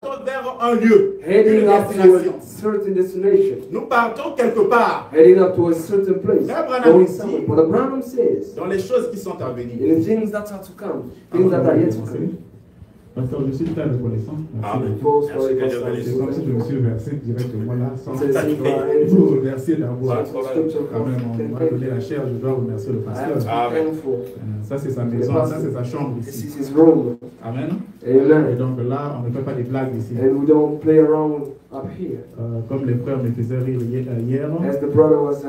vers un lieu, heading une up to a destination. certain destination, Nous partons quelque part. heading up to a certain place, Frère Branham going dit, somewhere. But Branham says, dans les choses qui sont à venir. in the things that are to come, things that are yet to come. Pasteur, je suis très reconnaissant. Amen. False Merci, story, que Dieu false bénisse. C'est comme si je me suis versé directement là, sans Says, il faut remercier d'abord. scripture Quand même, on m'a donné la chair, je dois remercier le I pasteur. have to be Amen. thankful. Ça, c'est sa maison, ça, c'est sa chambre This ici. is his room. Amen. Et Amen. donc là, on ne fait pas des blagues ici. And we don't play around up here. Comme les frères me faisaient rire hier, As the brother was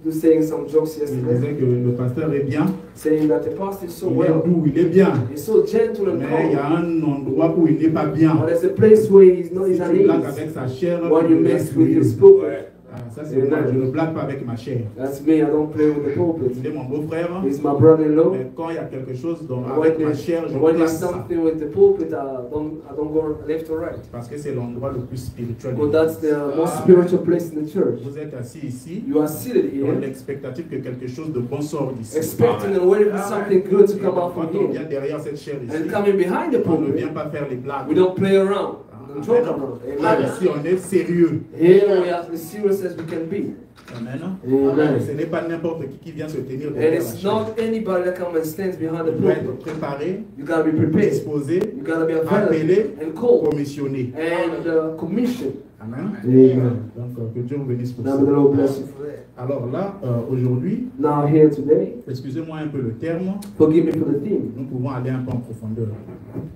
just saying some jokes il yesterday, disait que le pasteur est bien, saying that the pastor is so il est well, doux, il est bien. he's so gentle and Mais il y a calm. un endroit où il n'est pas bien. But there's a place where he's not Si he's tu at blagues ease. avec sa chair, When you tu mess blagues with lui. his pulpit. Ça, c'est moi, je ne blague pas avec ma chair. That's me, I don't play with the pulpit. Il est mon beau-frère, He's my brother-in-law. mais quand il y a quelque chose When avec ma chair, je when blague there's ça. something with the pulpit, I don't go left or right. Parce que c'est l'endroit le plus spirituel. But that's the most spiritual place in the church. Vous êtes assis ici, You are seated dans here, l'expectative que quelque chose de bon sorte d'ici. expecting and waiting for something good to come out Quand from on vient here. derrière cette chair ici, And coming behind the on ne vient pulpit, pas faire les blagues. we don't play around. We don't joke around. Là, Amen. ici, on est sérieux. Here we are as serious as we can be. Amen. Amen. Ce n'est pas n'importe qui vient se tenir And derrière la it's chair. not anybody that comes and stands behind the On doit être pulpit. préparé, You gotta be prepared. disposé, You gotta be appelé, available and called commissionné. and commissioned. Amen. Amen. Donc, que Dieu vous bénisse pour Now the ça. Lord bless you for that. Alors là, aujourd'hui, Now here today, excusez-moi un peu le terme, forgive me for the theme. nous pouvons aller un peu en profondeur.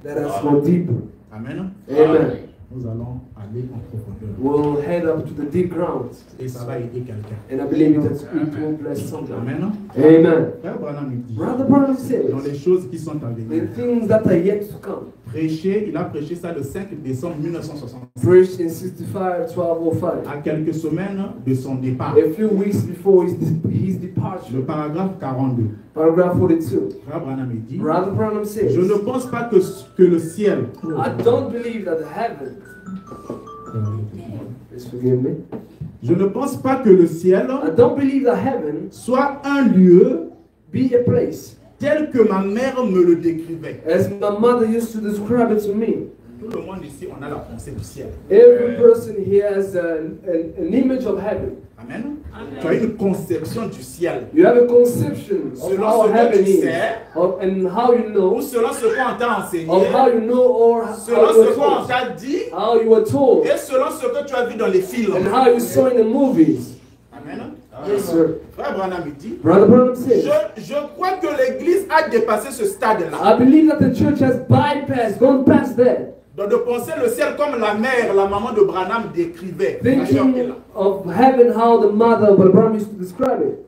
Let us go deeper. Amen. Amen. Nous allons aller en profondeur. We'll head up to the deep ground. Et ça va aider quelqu'un. And I believe that it will bless someone. Amen. Amen. Frère Branham nous dit, Brother Branham dans says, les choses qui sont à venir, the things that are yet to come. prêcher, il a prêché ça le 5 décembre 1965, Preached in 65-1205. à quelques semaines de son départ. A few weeks before his departure. Le paragraphe 42. Paragraph 42. Frère Branham dit, Brother Branham says, je ne pense pas que le ciel, I don't believe that heaven, please forgive me, je ne pense pas que le ciel I don't believe that heaven soit un lieu be a place tel que ma mère me le décrivait. as my mother used to describe it to me. Tout le monde ici, on a la pensée du ciel. Every person here has an image of heaven. Amen. Tu as une conception du ciel. You have a conception of Selon how ce que heaven tu is, sais, and how you ou know, selon ce qu'on t'a enseigné, of how you know, or selon how you ce were qu'on told, t'a dit, how you were told, et selon ce que tu as vu dans les films. and how you saw in the movies. Amen. Yes, sir. Frère Branham dit, Brother Branham says, je crois que l'Église a dépassé ce stade-là. I believe that the church has bypassed, gone past that, Donc de penser le ciel comme la mère, la maman de Branham décrivait. La sœur qui est là. thinking of heaven, how the mother of Brother Branham used to describe it.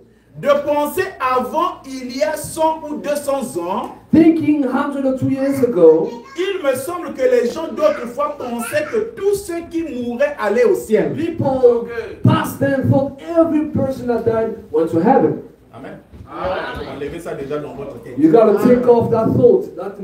De penser avant, il y a 100 ou 200 ans, Thinking 100 or 2 years ago, il me semble que les gens d'autrefois pensaient que tous ceux qui mouraient allaient au ciel. people past then thought every person that died went to heaven. Amen. Enlevez ça déjà dans votre tête. You gotta take off that thought, that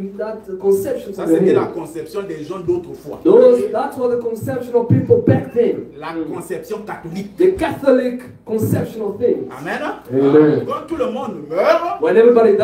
conception. Ça, from your c'était la head. conception des gens d'autrefois. That was the conception of people back then. La conception catholique. The Catholic conception of things. Amen. Amen. Quand tout le monde meurt, When everybody ils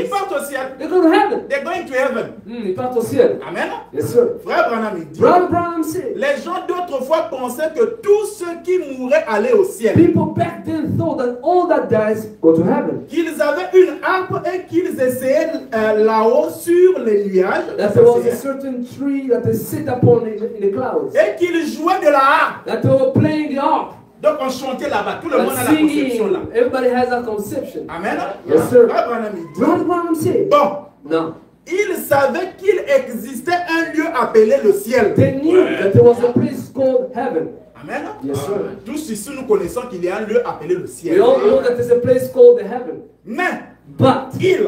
dies, partent au ciel. they go to heaven. They're going to heaven. Ils partent au ciel. Amen. Yes, sir. Frère Branham il dit, Brother Branham said, les gens d'autrefois pensaient que tous ceux qui mouraient allaient au ciel. people back then thought that all that dies go to heaven. Qu'ils avaient une harpe et qu'ils essayaient là-haut sur les nuages. That there was a certain tree that they sit upon in the clouds. Et qu'ils jouaient de la harpe. That they were playing the harp. Donc on chantait là-bas. Tout le monde And a la conception là. singing. Everybody has that conception. Amen. Yes, sir. Frère Branham il dit, Brother Branham said, bon, no. ils savaient qu'il existait un lieu appelé le ciel. They knew that there was a place called heaven. Amen. Yes, sir. Tous ici nous connaissons qu'il y a un lieu appelé le We ciel. all know that there's a place called the heaven. Mais But il,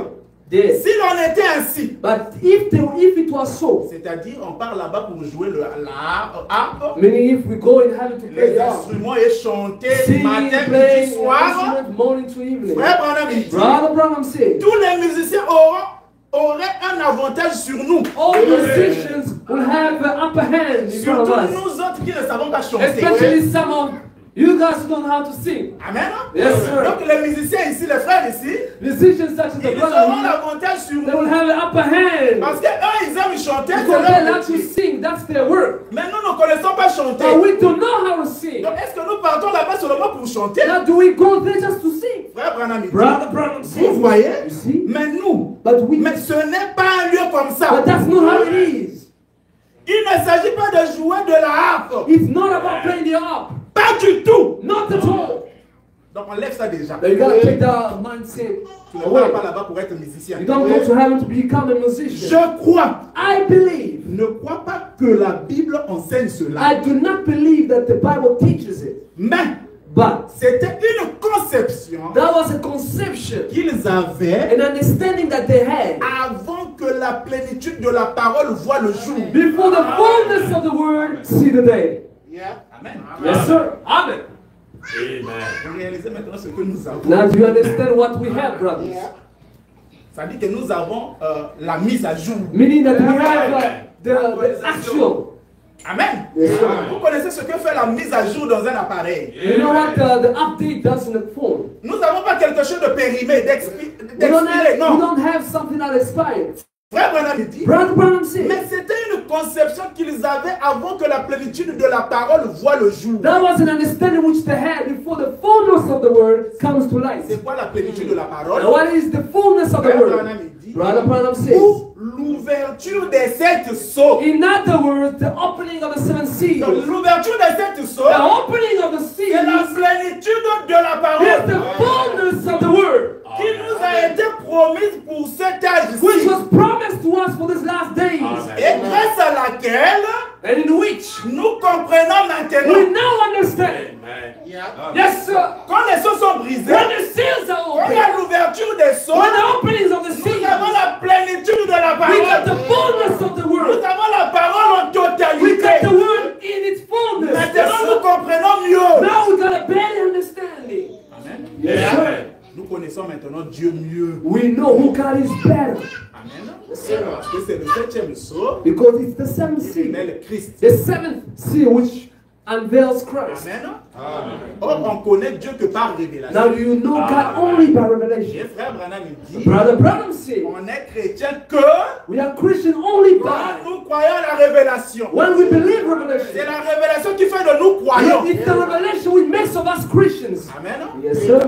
there. s'il en était ainsi, But if it was so, c'est-à-dire on part là-bas pour jouer la harpe, meaning if we go in heaven to play les the harp, instruments et chanter singing, matin, midi, playing soir, instrument morning to evening. Frère Branham il dit, Brother Branham said, tous les musiciens auraient un avantage sur nous. all musicians will have an upper hand in front of Surtout us. nous autres qui ne savons pas chanter. Especially some of You guys don't know how to sing. Amen. Yes, sir. Donc les musiciens ici, les frères ici, Musicians such as the ils auront brother, l'avantage sur they nous. will have an upper hand. Parce que eux, ils aiment chanter, c'est Because they leur like to métier. sing, that's their work. Mais nous ne connaissons pas chanter. But we don't know how to sing. Donc est-ce que nous partons là-bas seulement pour chanter? Now do we go there just to sing? Frère Branham, il dit, Brother Branham vous sings. voyez? You see? Mais nous, But we, mais ce n'est pas un lieu comme ça. but that's not how it is. Il ne s'agit pas de jouer de la harpe. It's not about playing the harp. Pas du tout. Not at all. Donc on lève ça déjà. Now you gotta take that mindset Tu ne vas away. pas là-bas pour être musicien. You don't go to heaven to become a musician. Je crois. I believe. Ne crois pas que la Bible enseigne cela. I do not believe that the Bible teaches it. Mais But c'était une conception that was a conception, qu'ils avaient an understanding that they had avant que la plénitude de la parole voie le jour. before the fullness of the word see the day. Amen. Yes, sir. Amen. Vous réalisez maintenant ce que nous avons. Now do you understand what we have, brothers? Ça dit que nous avons la mise à jour. Meaning that we have the actual. Amen. Yes, sir. Vous connaissez ce que fait la mise à jour dans un appareil. You know what the update does in the phone? Nous n'avons pas quelque chose de périmé, We d'expiré. don't Non. have something that expired. Frère Branham dit. Brother Branham said Mais c'était une conception qu'ils avaient avant que la plénitude de la parole voie le jour. that was an understanding which they had before the fullness of the word comes to light. C'est quoi la plénitude de la parole? Now what is the fullness of the Frère word? Branham dit. Brother Branham says, Pour l'ouverture des sept sceaux. in other words, the opening of the seven Donc, seals, l'ouverture des sept sceaux, the opening of the c'est la seals plénitude de la is parole the fullness of the word, qui nous a été promise pour cet âge-ci. which was promised to us for these last days, Et grâce à laquelle and in which nous comprenons we maintenant. now understand. Yes, sir. Quand les sceaux sont brisés, When the seals are quand il y a open, l'ouverture des sceaux, when the openings of the nous seals, avons la plénitude de la we got the parole. fullness of the Nous word. avons la parole en We got totalité. the word in its fullness. Yes, Maintenant, nous sir. comprenons mieux. Now we got a better understanding. Yes, sir. Nous connaissons maintenant Dieu mieux. We know who God is better. Amen. Parce que c'est le septième sceau Because it's the seventh qui seal. révèle Christ. The seventh seal which unveils Christ. Amen. Or, on connaît Dieu que par révélation. Now you know God only by Et revelation. frère Branham il dit, Brother Branham said, on est chrétien que we are Christian only quand by nous croyons à la révélation. when we believe C'est revelation. la révélation qui fait de nous croyants. It's the revelation which makes of us Christians. Amen. Yes, sir.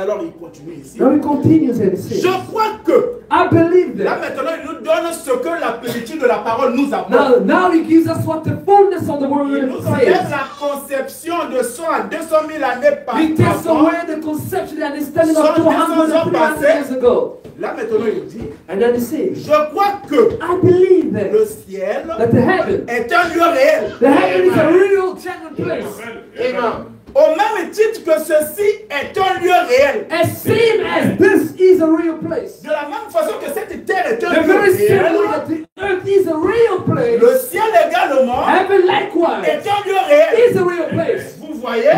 Alors il continue ici. Now he continues and says, Je crois que I believe là that. maintenant il nous donne ce que la plénitude de la parole nous apporte. Now he gives us what the fullness of the Il word nous enlève says. la conception de 100 à 200 000 années He takes avant. away the conception, the understanding Sans of 200 ans and 300 passés. years ago. Là maintenant il dit, And then he says, je crois que I believe that, le ciel that the heaven, est un lieu réel. the heaven is a real genuine place. Au même titre que ceci est un lieu réel. As same as this is a real place. De la même façon que cette terre est un The lieu very same réel, way that the earth is a real place, le ciel également heaven est likewise un lieu réel. is a real place. Vous voyez?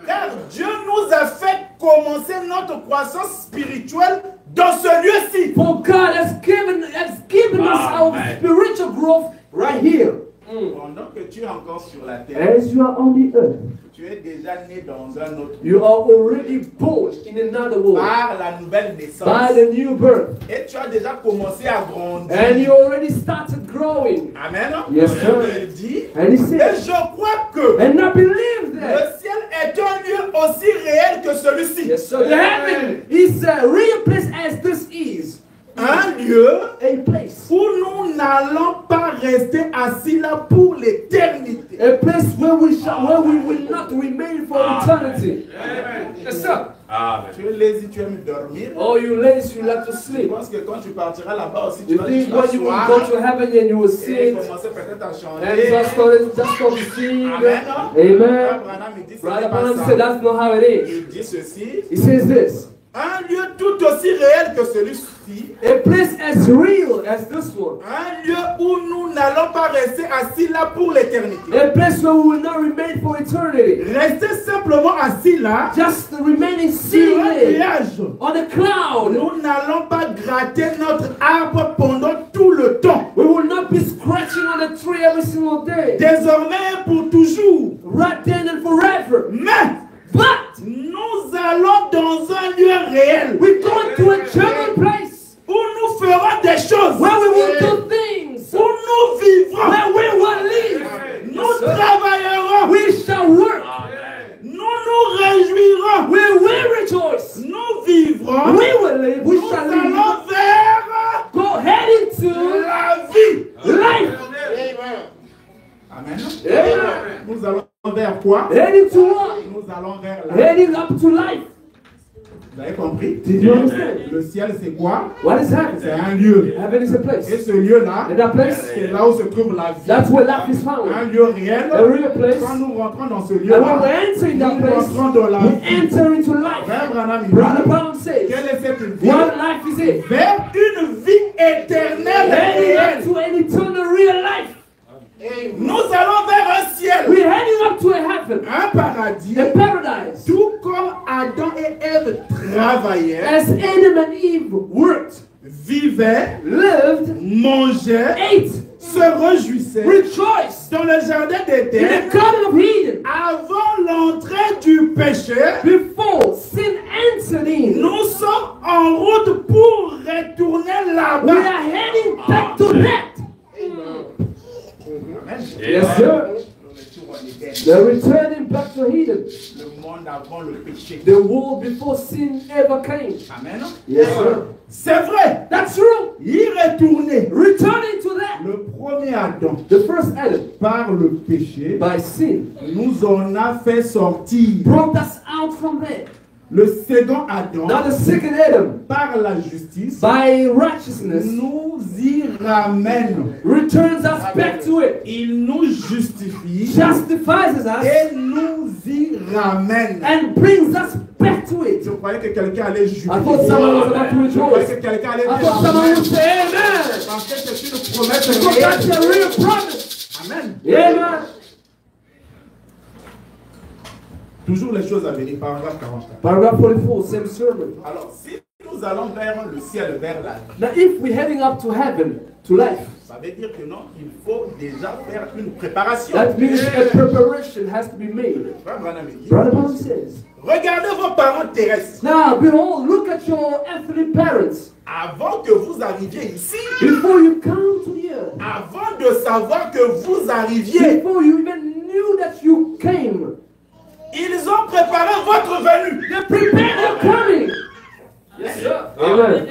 Car Dieu nous a fait commencer notre croissance spirituelle dans ce lieu-ci. For God has given us our spiritual growth right here. Pendant que tu es encore sur la terre, As you are on the earth, tu es déjà né dans un autre you are already born in another world par la nouvelle by naissance. the new birth. Et tu as déjà commencé à grandir. And you already started growing. Amen. Yes, sir. Il dit, And he et says, je crois que and I believe that. le ciel est un lieu aussi réel que celui-ci. Yes, sir. The heaven is a real place as this is. Un lieu A place. où nous n'allons pas rester assis là pour l'éternité. A place where we will not remain for eternity. Yes, sir. Tu es lazy, tu aimes dormir. Oh, you lazy, you like to Je sleep. pense que quand tu partiras là-bas aussi, tu You vas think when you will t'asseoir go to heaven and you will et sit commencer peut-être à and chanter. just start to sing. Amen. Amen. Branham, il dit, ce Brother n'est pas Branham ça. said that's not how it is. Il dit ceci, He says this. un lieu tout aussi réel que celui-ci. ci, A place as real as this one. un lieu où nous n'allons pas rester assis là pour l'éternité. A place where we will not remain for eternity. Rester simplement assis là, Just remaining sur seated un nuage. on a cloud. Nous n'allons pas gratter notre arbre pendant tout le temps. We will not be scratching on the tree every single day. Désormais pour toujours. Right then and forever. Mais But nous allons dans un lieu réel we're going to a eternal place où nous ferons des choses, where we will do things, où nous vivrons, where we will live. nous travaillerons, We shall work. nous nous réjouirons, We will rejoice. nous vivrons, We will live. We nous shall live. allons vers Go heading to la vie. life. Amen. Amen. Nous allons vers quoi? Heading to what? Nous allons vers la vie. Heading up to life. Vous avez compris? Did you understand? Le ciel, c'est quoi? What is C'est happening? un lieu. Heaven is a place. Et ce lieu-là, And that place, c'est là où se trouve la vie. that's where life is Un found. lieu réel. A real place. Quand nous rentrons dans ce And when we lieu-là, enter in that nous place, rentrons dans la we vie. enter into life. Frère Branham, il Brother dit, Brown says, quelle est cette vie? what life is it? Vers une vie éternelle et Heading réelle. up to an eternal real life. Nous allons vers un ciel, We're heading up to a heaven, un paradis, a paradise. tout comme Adam et Ève travaillaient, As Adam and Eve worked, vivaient, lived, mangeaient, ate, se réjouissaient rejoiced dans le jardin in d'Éden the Garden of Eden. avant l'entrée du péché. Before sin entered in, Nous sommes en route pour retourner we là-bas. are heading back to that. Yes, sir. They're returning back to Eden. Le monde avant le péché. The world before sin ever came. Amen. Yes, sir. C'est vrai. That's true. Y retourner. Returning to that. Le premier Adam, The first Adam, par le péché, by sin, nous en a fait sortir. brought us out from there. Le second Adam, Now the second Adam, par la justice, by righteousness, nous y ramène. returns us back to it. Il nous justifie Justifies us et nous y ramène. and brings us back to it. Je croyais que quelqu'un allait I thought justifier. someone was about to Je croyais rejoice. que quelqu'un allait I dire thought someone would Amen. say amen. Parce que c'est une promesse Because that's réelle. a real promise. Amen. Amen. Toujours les choses à venir, paragraphe 44. Paragraph 44, same sermon. Alors, si nous allons vers le ciel, vers la vie, Now, if we're heading up to heaven, to life, ça veut dire que non, il faut déjà faire une préparation. that means a preparation has to be made. Frère Branham dit, Brother Brown says, regardez vos parents terrestres. now, behold, look at your earthly parents. Avant que vous arriviez ici, Before you come to the earth, avant de savoir que vous arriviez, before you even knew that you came, ils ont préparé votre venue. they prepared your coming. Yes, sir. Amen.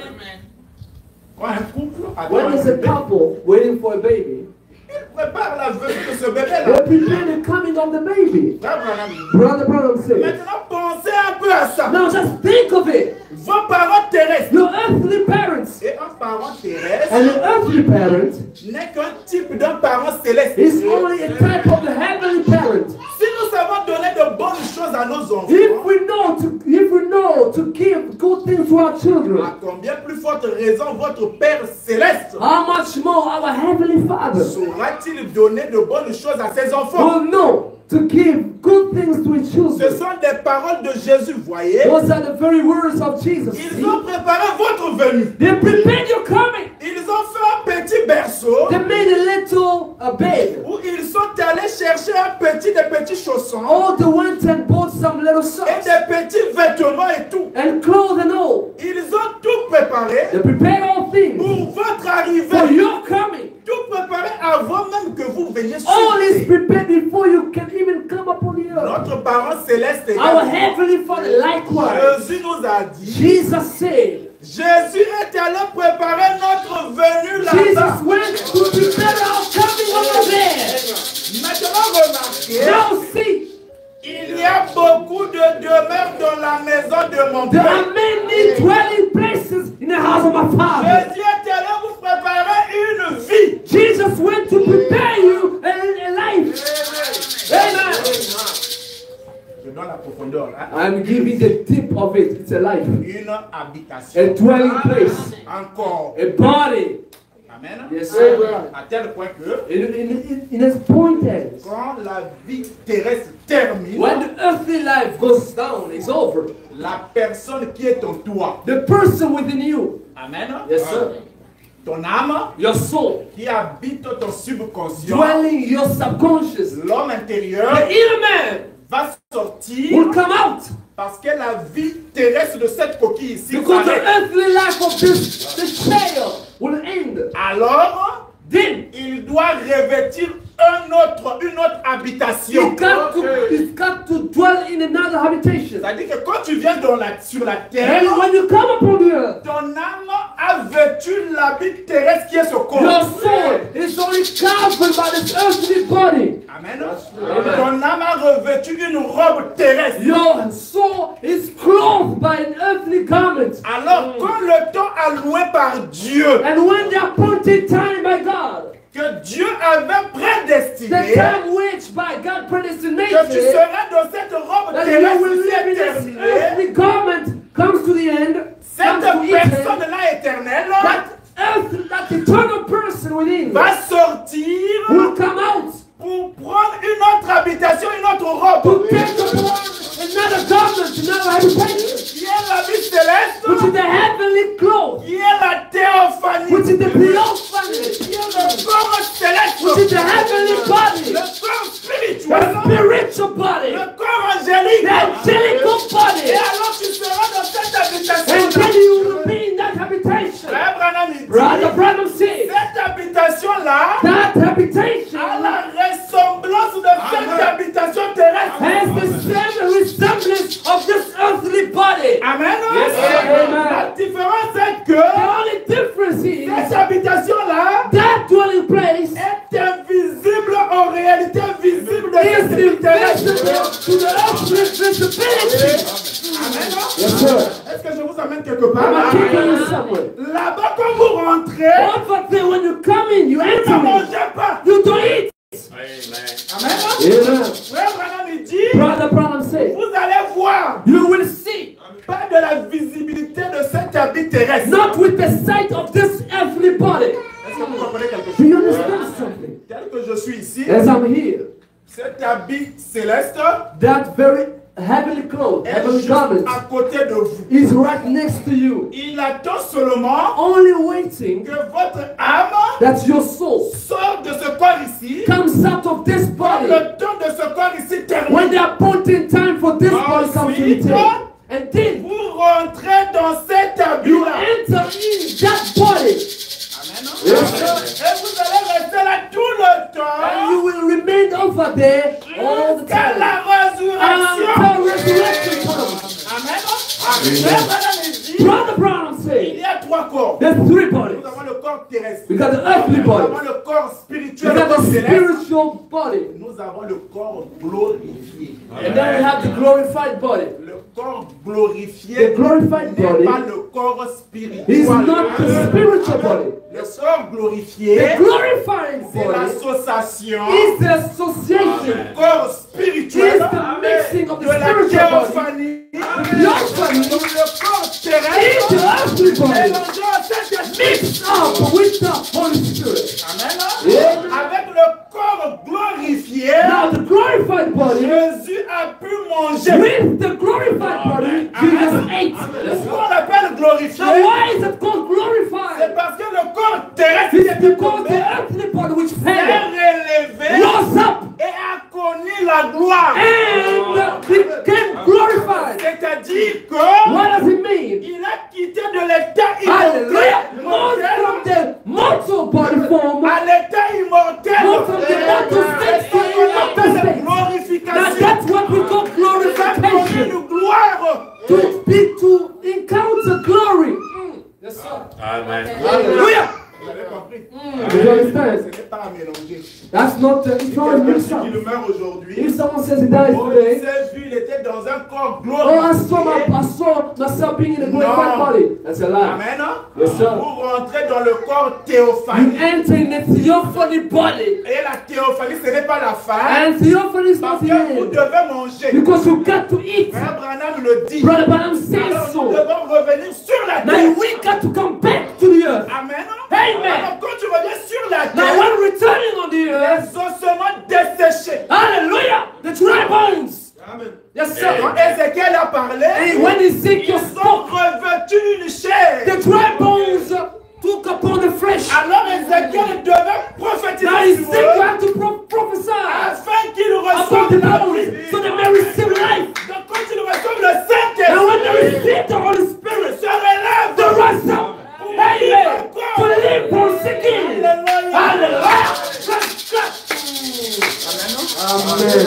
Quand un couple attend When un there's a bébé, couple waiting for a baby, il prépare la venue de ce bébé-là. they prepare the coming of the baby. Frère Branham dit, Brother Brown says, maintenant pensez un peu à ça. now just think of it. Vos parents terrestres. Your earthly parents Et un parent terrestre and your earthly parent n'est qu'un type d'un parent céleste. is only a type of the heavenly parent. Si nous savons donner de bonnes choses à nos enfants, If we know to give good things to our children, à combien plus forte raison votre Père céleste how much more our heavenly Father saura-t-il donner de bonnes choses à ses enfants? will know to give good things to his Ce children. sont des paroles de Jésus, voyez. Those are the very words of Jesus. Ils ont préparé votre venue. They prepared your coming. Ils ont fait un petit berceau They made a little bed. où ils sont allés chercher des petits chaussons All they went and bought some little et socks des petits vêtements et tout. and clothes and all. Ils ont tout préparé They prepared all things pour votre for arrivée. your coming. Tout préparé avant même que vous veniez sur All is terre. prepared before you can even come upon the earth. Notre parent céleste est Our là. heavenly Father likewise. Jésus nous a dit, Jesus said, Jésus est allé préparer notre venue là-bas. Jesus went to prepare our coming over there. Maintenant remarquez, Now see, il y a beaucoup de demeures dans la maison de mon there Père. are many dwelling places in the house of my Father. Jésus est allé vous préparer une vie. Jesus went to prepare you a life. Amen. Je donne la profondeur là. I'm giving the tip of it. It's a life. Une habitation. A dwelling place. Encore. A body. Amen. Yes, sir. À tel point que It is pointed. quand la vie terrestre termine, When the earthly life goes down, it's over. la personne qui est en toi, The person within you. amen, Yes, sir. ton âme Your soul. qui habite ton subconscient, Dwelling your subconscious. l'homme intérieur The inner man va sortir will come out. parce que la vie terrestre de cette coquille ici Because the s'arrête. earthly life of this tail will end. Alors, Then il doit revêtir une autre habitation. it's got to dwell in another habitation. C'est-à-dire que quand tu viens sur la terre, And when you come upon the earth, ton âme a vêtu l'habit terrestre qui est ce corps. your soul is only covered by this earthly body. Amen. Amen. Ton âme a revêtu une robe terrestre. Your soul is clothed by an earthly garment. Alors, quand le temps alloué par Dieu, And when the appointed time by God, que Dieu avait the prédestiné, time which by God que tu predestinated, seras dans cette robe that you terrestre will qui live in est this terminée, earthly garment comes to the end, cette comes to the end, personne-là éternelle that eternal person within va sortir will come out pour prendre une autre habitation, une autre robe, to take upon another garment, another habitation, qui est la vie céleste, which is the heavenly clothes, qui est la théophanie, which is the theophany, qui est le corps céleste, which is the heavenly body, le corps the spirituel, spiritual body, le corps angélique. the angelical Et body, alors tu seras dans cette habitation. and then you will be in that habitation. Frère Branham, il dit, Brother Branham says, cette habitation-là that habitation a la ressemblance de cette habitation terrestre. has the same resemblance of this earthly body. Amen. Yes, sir. Amen. La différence est The que only difference is cette habitation-là that dwelling place est invisible en réalité visible de is cette vie terrestre. invisible to the earthly visibility. Amen. Yes, sir. Est-ce que je vous amène quelque I'm part? taking you somewhere. Là-bas, quand vous rentrez, Over there, when you come in, you vous ne enter in. mangez pas. You don't eat. Amen. Amen. Frère Branham, il dit, Brother Branham says, vous allez voir, you will see, pas de la visibilité de cet habit terrestre. not with the sight of this earthly body. Est-ce que vous comprenez quelque Do chose? you understand something? Tel que je suis ici, As I'm here, cet habit céleste that very heavenly clothes, est heavenly juste garment à côté de vous. is right next to you, Il attend seulement only waiting que votre âme that your soul sorte de ce corps ici. comes out of this Quand body. le temps de ce corps ici termine, When the appointed time for this body comes to the table, and then vous rentrez dans cet you habit-là. enter in that body, Amen. Yes, Et vous allez rester là tout le temps and you will remain over there all the jusqu'à time la résurrection. until resurrection comes. Amen. Frère Branham, il dit, Brother Brown il says, y a trois corps. there's three bodies. Nous avons le corps terrestre. We got the earthly Nous body. avons le corps We spirituel, le got corps the céleste. spiritual body. Nous avons le corps glorifié. And then we have the glorified body. Le corps glorifié The glorified n'est body pas le corps spirituel. is not the spiritual body. Le corps glorifié, The glorified c'est body l'association is the du association, corps is spirituel the mixing of de the la spiritual body, théophanie theophany, donc le corps is the terrestre earthly body mélangé à Saint-Esprit. mixed up with the Holy Spirit. Amen. Yeah. Avec le corps glorifié, Now the glorified body Jésus a pu manger. with the glorified body, Jesus ate. Pourquoi on l'appelle glorifié? Now why is it called C'est glorified? parce que le corps terrestre It's qui était because the tombé earthly body which est fell relevé rose up et a connu la gloire. and became glorified. C'est-à-dire que What does it mean? il a quitté de l'état Hallelujah. Moved immortel from the mortal body form à l'état immortel. moved from the mortal state to C'est ce qu'on immortal appelle state. Now glorification. that's what we call Il a connu glorification. une yourself. qu'il meurt aujourd'hui. If someone says he dies Oh, il today, s'est vu, il était dans un corps oh, I saw glorifié. myself being in a glorified body. That's a lie. Amen. Hein? Yes, sir. Vous rentrez dans le corps You théophanique. enter in a theophany body. Et la théophanie, ce n'est pas la fin. And theophany is Parce not the que vous end. devez manger. Because you got to eat. Frère Branham le dit. Brother Branham says Alors nous so. devons revenir sur la Now terre. we got to come back to the earth. Amen. Amen. Alors quand tu reviens sur la Now terre, when returning on the earth, les ossements desséchés. hallelujah, the dry bones. Amen. Yes, sir. Quand Ézéchiel a parlé, And when Ezekiel ils ont spoke, revêtu une chair. the dry bones took upon the flesh. Alors Ézéchiel devait prophétiser Now sur Ezekiel eux had to prophesy afin qu'ils upon reçoivent the la bones vie. so they may receive life. Donc quand ils reçoivent le And when they Saint-Esprit, receive the Holy ils Spirit, se relèvent. they rise up. Amen. To live once again. Hallelujah. Amen.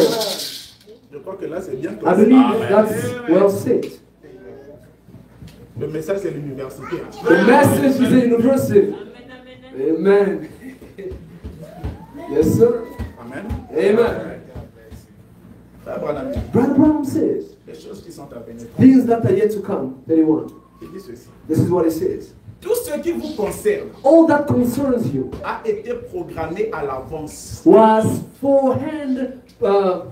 Je crois que là c'est bien I clair. believe that's well said. Le message c'est l'université. The message is a university. Amen. Yes, sir. Amen. Amen. Frère Branham, Brother Branham says, les choses qui sont à venir. things that are yet to come, 31. Il dit ceci. This is what he says. Tout ce qui vous concerne All that concerns you a été programmé à l'avance. was forehand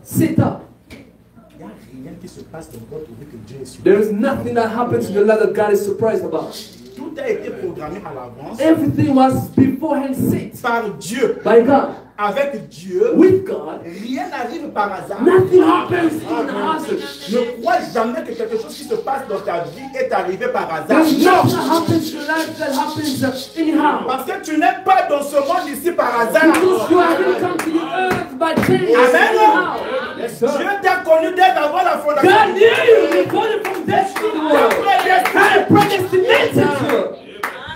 set up. Il n'y a rien qui se passe dans votre vie que Dieu est sûr. There is nothing that happens in your life that God is surprised about. Tout a été programmé à l'avance Everything was beforehand set par Dieu. by God. Avec Dieu, With God, rien n'arrive par hasard. nothing happens in hazard. Ne crois jamais que quelque chose qui se passe dans ta vie est arrivé par hasard. There's Non! nothing that happens in your life that happens anyhow. Parce que tu n'es pas dans ce monde ici par hasard. Because you haven't come to the earth by chance. Amen. Anyhow. Yes, sir. Dieu t'a connu dès avant la fondation. God knew you before you from death to the world. God predestinated you.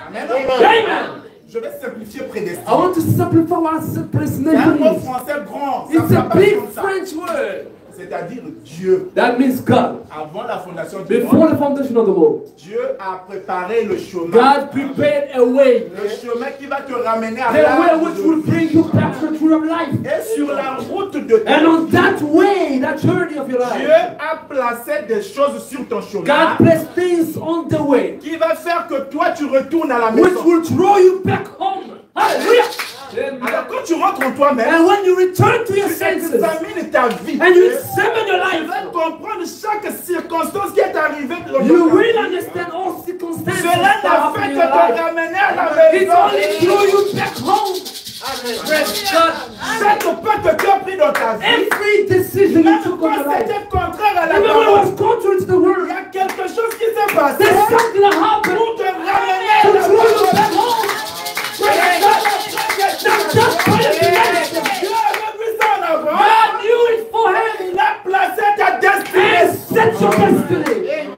Amen. Amen. Je vais simplifier I prédestiné. want to simplify what C'est un mot predestination is. français grand. Ça It's ne a pas big comme ça. French word. C'est-à-dire Dieu. That means God. Avant la fondation du Before monde, the foundation of the world, Dieu a préparé le chemin. God prepared a way. Le chemin qui va te ramener à The way l'arbre which de will vie. bring you back to the tree of life. Et sur la route de ta And vie, on that way, that journey of your Dieu life, a placé des choses sur ton chemin God placed things on the way qui va faire que toi tu retournes à la which maison. will draw you back home. Hallelujah. Alors quand tu rentres en toi-même, And when you return to your tu senses examines ta vie. and you examine your Tu life, vas comprendre chaque circonstance qui est arrivée dans you ta will vie. understand all circumstances Cela that n'a happen fait in que your te life. ramener à la It's maison. only draw you back home. Praise God. Chaque pas que tu as pris dans ta vie, Every decision you même took quand on your life, c'était contraire à la even when it parole, was contrary to the il word, y a quelque chose qui s'est passé there's something that happened pour te ramener à to la draw you maison. back home. Praise God. That's predestination. Dieu avait vu ça en avant. God knew it beforehand Il a placé ta and destinée. set your destiny.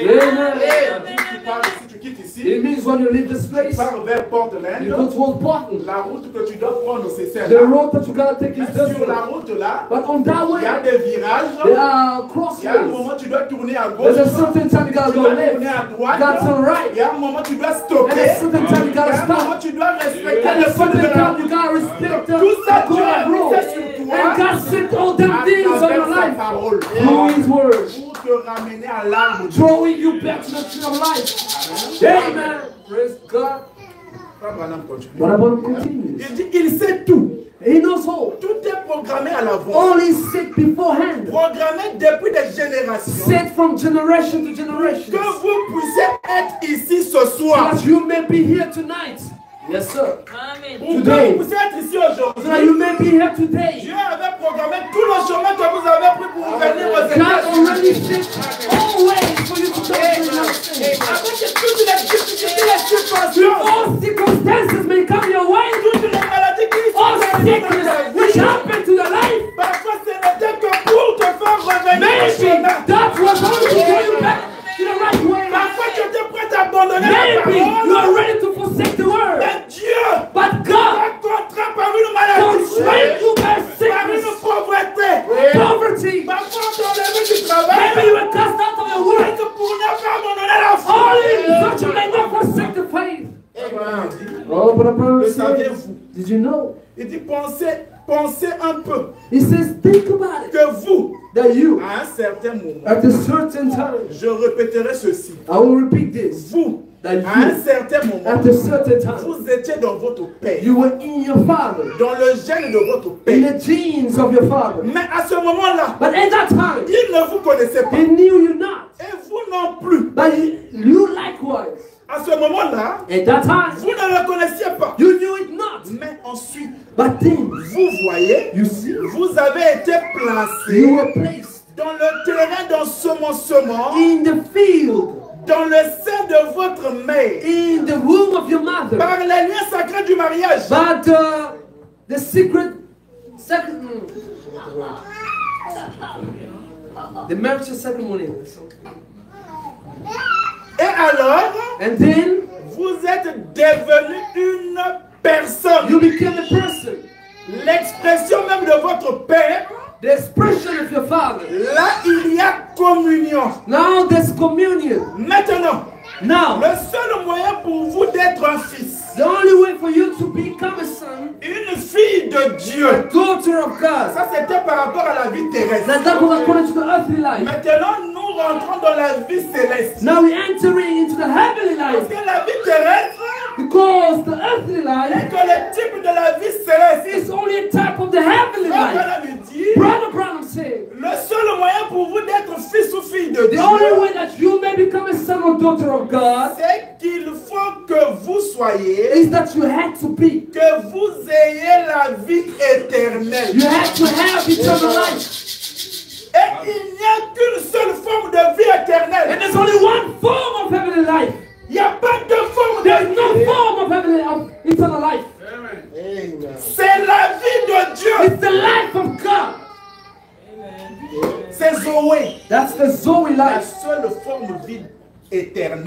Amen. Tu parles, si tu quittes ici, It means when you leave this place, tu pars vers you Portland. go to Old Portland. La route que tu dois prendre, c'est The celle-là. road that you gotta take is this Sur la way. route là, But on that il y a way, des virages. there are Il y a un crossways. moment tu dois tourner à gauche. There's a certain time you gotta Tu go dois left. tourner à You droite. gotta turn Il right. y a un moment tu dois And stopper. a certain time you Il y a gotta un moment stop. tu dois respecter And le a feu de certain la time you route. gotta respect the Tout ça, Dieu going a mis road. ça sur toi. And God set all À them things on travers your sa life parole. through His word, Pour te ramener à l'arbre. drawing you back to the tree of life. Amen. Praise God. Frère Branham continue. But I want to continue. Il dit, il sait tout. He knows all. Tout est programmé à l'avance. All is set beforehand. Programmé depuis des générations. Set from generation to generation. Que vous puissiez être ici ce soir. That you may be here tonight. Yes, sir. Pour que vous puissiez être ici So that aujourd'hui. you may be here today. Dieu avait programmé tout le chemin que vous avez pris pour venir aux God États-Unis. already set all ways for you to come to the United States. Avec toutes les difficultés, les situations, All circumstances may come your way. toutes les maladies qui All sont sickness which happen to your life. parfois ce n'était que pour te faire revenir au Maybe chemin. that was only to draw you back to the right way. Parfois tu étais prêt à abandonner la Maybe you are parole. ready to forsake the word. Mais Dieu But God t'a contraint par une maladie, constrained you by par une sickness, pauvreté. poverty. Parfois on t'a enlevé du travail. Maybe you were cast out of your work. C'est pour ne pas abandonner la foi. Only that you may not forsake the faith. Oh, but Le Abraham said, saviez-vous? did you know? Il dit pensez pensez un peu He says, think about it. que vous, That you, à un certain moment, at a certain time, je répéterai ceci. I will repeat this. Vous, That à un you, certain moment, at a certain time, vous étiez dans votre père, you were in your father, dans le gène de votre in père. the genes of your father. Mais à ce moment-là, But at that time, il ne vous connaissait pas. he knew you not. Et vous non plus. But you likewise, À ce moment-là, at that time, vous ne le connaissiez pas. you knew it not. Mais ensuite, But then, vous voyez, you see, vous avez été placé you were placed dans le terrain d'ensemencement, in the field, dans le sein de votre mère, in the womb of your mother. par les liens sacrés du mariage. But the the marriage ceremony. Et alors, And then vous êtes devenu une personne. you became a person. L'expression même de votre père, The expression of your father. là il y a communion. Now there's communion. Maintenant, Now, le seul moyen pour vous d'être un fils, the only way for you to become a son, une fille de Dieu, a daughter of God. ça c'était par rapport à la vie terrestre. That was according to the earthly life. Maintenant, nous rentrons dans la vie céleste. Now we're entering into the heavenly Parce life. que la vie terrestre Because the earthly n'est life que le type de la vie céleste. is only a type of the heavenly life. Voilà lui dit, Brother Branham said, le seul moyen pour vous d'être fils ou fille de the only Dieu, way that you may become a son or daughter of God c'est qu'il faut que vous soyez, is that you had to be. que vous ayez la vie éternelle. You had to have eternal life. Et il n'y a qu'une seule forme de vie éternelle. And there's only one form of heavenly life. Il n'y a pas de forme There's de no vie. form of eternal life. C'est la vie de Dieu. It's the life of God. C'est Zoé. That's the Zoe La life. seule forme de vie éternelle.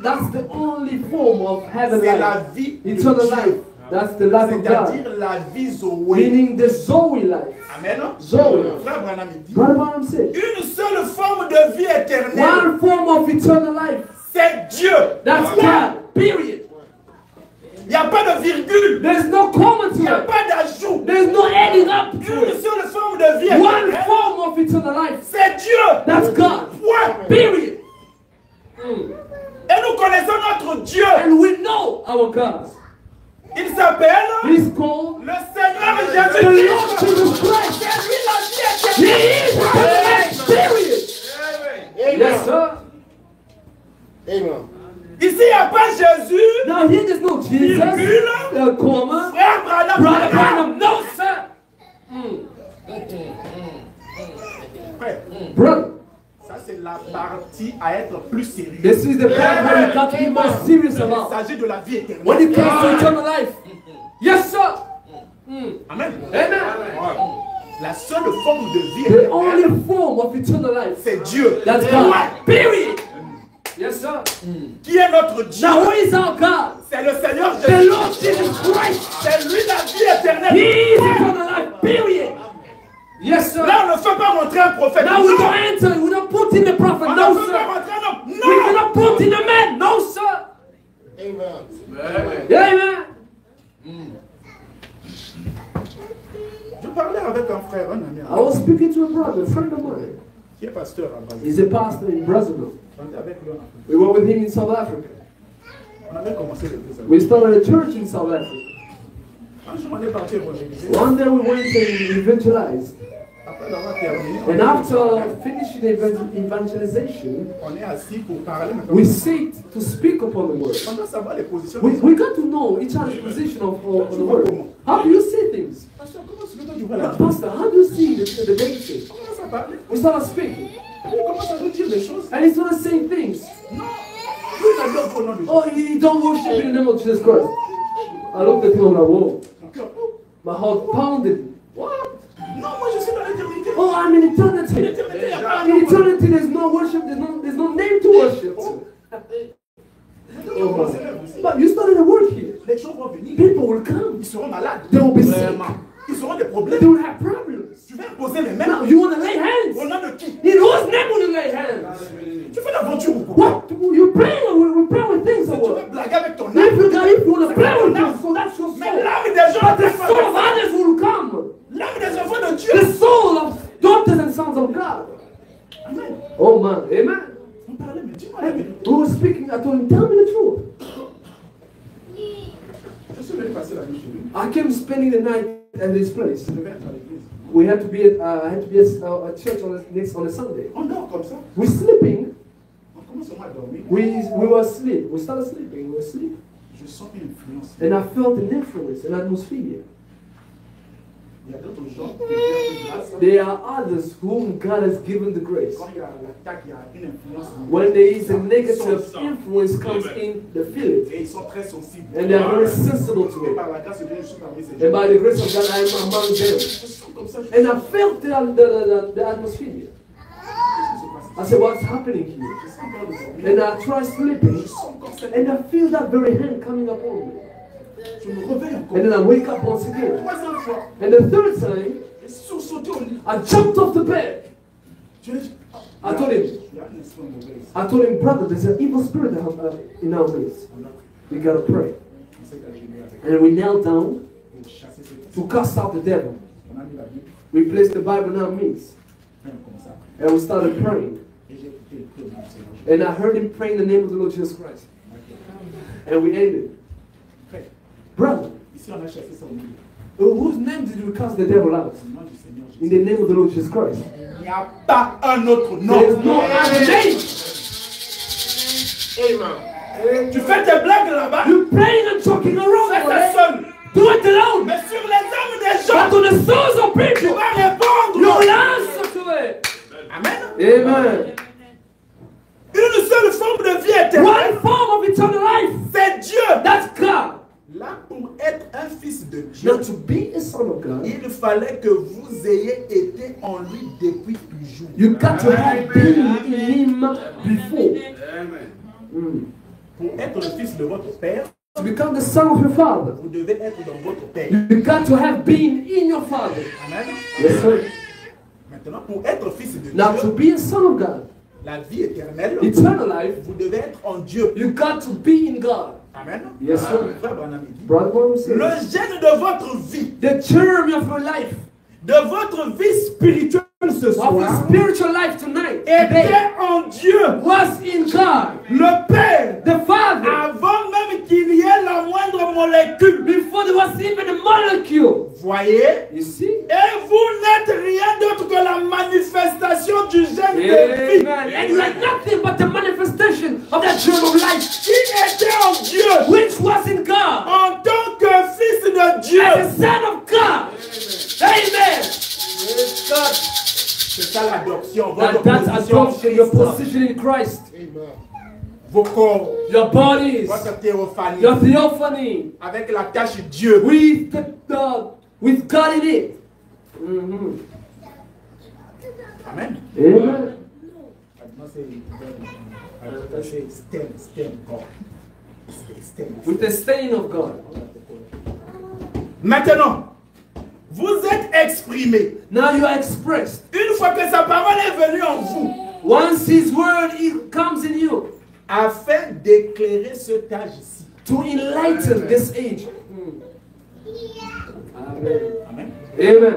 That's the only form of heavenly C'est la life. vie de Eternal Dieu. life. That's the life of God. C'est-à-dire la vie Zoé. Meaning the Zoe life. Amen. Zoe. Frère Branham dit, Brother Branham said, une seule forme de vie éternelle, one form of eternal life. c'est Dieu. That's God. Period. Il n'y a pas de virgule. There's no comma Il n'y a to it. pas d'ajout. There's no adding up to Une it. seule forme de vie One éternelle, form of eternal life. c'est Dieu. That's God. Point. Period. Et nous connaissons notre Dieu. And we know our God. Il s'appelle He's called le Seigneur the Lord Jésus-Christ. Jesus Christ. C'est lui la He vie is eternal life. Period. Yes, sir. Ici, il n'y a pas Jésus. Now here there's no Jesus, comma, Frère Branham. Brother Branham. No, sir. Frère, Brother, ça c'est la partie à être plus sérieux. this is the part where you got to be more serious Il about. s'agit de la vie éternelle. When it comes to eternal life. Yes, sir. Amen. Amen. La seule forme de vie The éternelle, only form of eternal life. c'est Dieu. That's God. Period. Yes, sir. Qui est notre Dieu? Now, who is our God? C'est le Seigneur The Jésus. Lord Jesus Christ. C'est lui la vie éternelle. He is eternal life. Period. Yes, sir. Là, on ne fait pas rentrer un prophète. Now we Non. don't enter. We don't put in the prophet. On No, ne fait pas sir. rentrer un homme. We Non. cannot put in a man. No, sir. Amen. Je parlais avec un frère, un ami, I was speaking to a brother, a friend of mine. qui est pasteur à Basel. He's a pastor in Brazil. On était avec lui en Afrique. We were with him in South Africa. On avait commencé l'église. We started a church in South Africa. Un jour, on est parti évangéliser. One day we went and evangelized. Après avoir terminé, And after finishing the evangelization, on est assis pour parler. we sit to speak upon the word. On doit savoir les positions. We got to know each other's position of the word. How do you see things? Pasteur, comment est-ce que toi tu vois la vie? Pastor, how do you see the basics? On commence à parler. We started speaking. Il commence à nous dire des choses. And he started saying things. Non. Lui, il a dit au nom de Jésus. Oh, you don't worship in the name of Jesus Christ. I looked at him and I whoa. Mon cœur, oh, My heart pounded. What? non, moi je suis dans l'éternité. Oh, I'm in eternity. L'éternité, il y a pas In eternity, there's no worship. There's no name to worship. On commence à lèvres aussi. But you started a work here. Les gens vont venir. People will come. Ils seront malades. They will be sick. Vraiment. Ils auront des They problèmes. will have problems. Tu vas imposer les Now, mains. you want to lay hands? Au nom de qui? In whose name will you lay hands? Tu fais l'aventure ou quoi? What? You pray or we pray with things or Tu veux what? blaguer avec ton If âme. you want to play with things, so that's your Mais soul. l'âme des gens But the ne soul of others will come. Dieu. The soul of daughters and sons of God. Amen. Oh man, amen. On parlait, mais dis-moi la vérité. We were speaking, I told him, tell me the truth. Je suis venu passer la nuit chez lui. I came spending the night at this place. Je devais être à l'église. We had to be at a church on a Sunday. On dort comme ça. We're sleeping. On commence seulement à dormir. We were asleep. We started sleeping. We were asleep. Je sens une influence. And I felt an influence, an atmosphere. Il y a d'autres gens qui viennent de grâce. There are others whom God has given the grace. Quand il y a l'attaque, il y a une influence. When there is a negative influence comes in, they feel it. Et ils sont très sensibles. And they are very sensible to Et it. par la grâce de Dieu, je suis parmi ces And gens. by the grace of God, I am among them. Je sens comme ça. And I felt the atmosphere. I said, what's happening here? Je sens encore le dormir. And I tried sleeping. Je sens encore cette. And I feel that very hand coming upon me. Je me réveille encore. And then I wake up once again. Troisième fois. And the third time, J'ai sursauté au lit. I jumped off the bed. Je lui ai dit, I told him, il y a un esprit mauvais ici. I told him, brother, there's an evil spirit in our midst. We gotta pray. On s'est agenouillé avec And we knelt down pour chasser cette to cast out the devil. On a mis la Bible. We placed the Bible in our midst. Et on commence à prier. And we started praying. Et j'ai écouté le prière du Seigneur. And I heard him praying in the name of the Lord Jesus Christ. And we ended. Frère, Brother, ici on a chassé ça au milieu. whose name did we cast the devil out? Au nom du Seigneur Jésus. In the name of the Lord Jesus Christ. Il n'y a pas un autre There is nom. no other name. Tu fais tes blagues là-bas. You're praying and talking around. Fais ça Right? seul. Do it alone. Mais sur les âmes des But gens, to the souls of tu people, vas répondre. you will answer to it. Amen. Amen. Une seule forme de vie éternelle. One form of eternal life. C'est Dieu. That's God. Là, pour être un fils de Dieu, Now to be a son of God, il fallait que vous ayez été en lui depuis toujours. you got to have been in Him before. Mm. Pour être le fils de votre père, To become the son of your father, vous devez être dans votre père. you got to have been in your father. Amen. Yes, sir. Maintenant, pour être fils de Now to Dieu, be a son of God, la vie éternelle, eternal life, vous devez être en Dieu. you got to be in God. Amen. Yes, sir. Frère Branham dit, Brother Branham says, le gène de votre vie, the germ of your life, de votre vie spirituelle ce of soir, your spiritual life tonight, était today, en Dieu. was in God. Le Père, The Father, avant même qu'il y ait la moindre molécule. before there was even a molecule. Voyez? You see? Et vous n'êtes rien d'autre que la manifestation du gène de vie. Amen. And you are nothing but the manifestation of that germ of life, Qui était en Dieu which was in God, en tant que fils de Dieu. as a son of God. Amen. C'est ça l'adoption. Votre That's position en adoption, your Christ. position in Christ. Vos corps, Your bodies, votre théophanie, your theophany, avec la tâche Dieu. with God in it. Mhm. Amen. Amen. C'est stem, God. Stem. With the stain of God. Maintenant, vous êtes exprimé. Now you are expressed. Une fois que sa parole est venue en vous, Once His word comes in you, afin d'éclairer cet âge ici. to enlighten this age. Amen. Amen. Amen.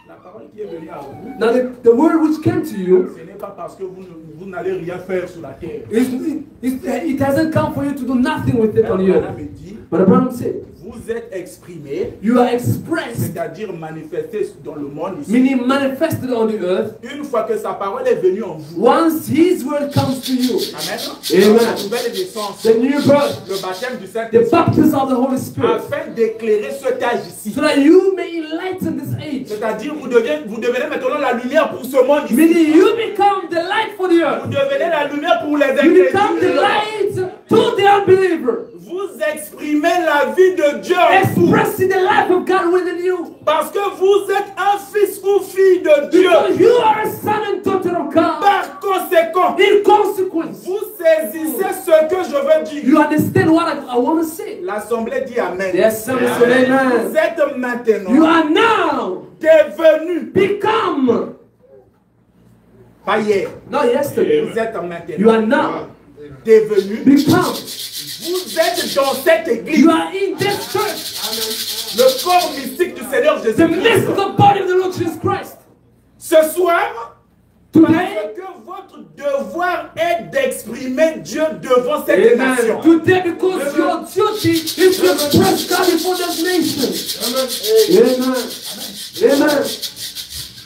La parole qui est venue à vous, Now the word which came to you, ce n'est pas parce que vous n'allez rien faire sur la terre. it hasn't come for you to do nothing with it on the Abraham earth. me dit, But Abraham said, vous êtes exprimé, you are expressed, c'est-à-dire manifesté dans le monde ici. meaning manifested on the earth. Une fois que sa parole est venue en vous. Once His word comes to you, Amen. Amen. La nouvelle naissance, the new birth, le baptême du the Saint-Esprit, baptism of the Holy Spirit, afin d'éclairer cet âge ici. so that you may enlighten this age. C'est-à-dire vous devenez maintenant la lumière pour ce monde ici. Meaning you become the light for the Vous earth. devenez la lumière pour les You become the incrédules. light to the unbeliever. Vous exprimez la vie de Dieu en vous. Expressing the life of God within you. Parce que vous êtes un fils ou fille de Dieu. Because you are a son and daughter of God. Par conséquent, In consequence, vous saisissez ce que je veux dire. you understand what I want to say. L'Assemblée dit Amen. Yes, some say Vous amen. êtes You maintenant are now devenus, become. pas hier, Not yesterday. vous êtes You are maintenant now devenus, become. vous êtes dans cette église, You are in this church. le corps mystique du Seigneur The Jésus-Christ. mystical body of the Lord Jesus Christ. Ce soir, Today, parce que votre devoir est d'exprimer Dieu devant cette nation. today, because your duty is to express God before this nation. Amen. Amen.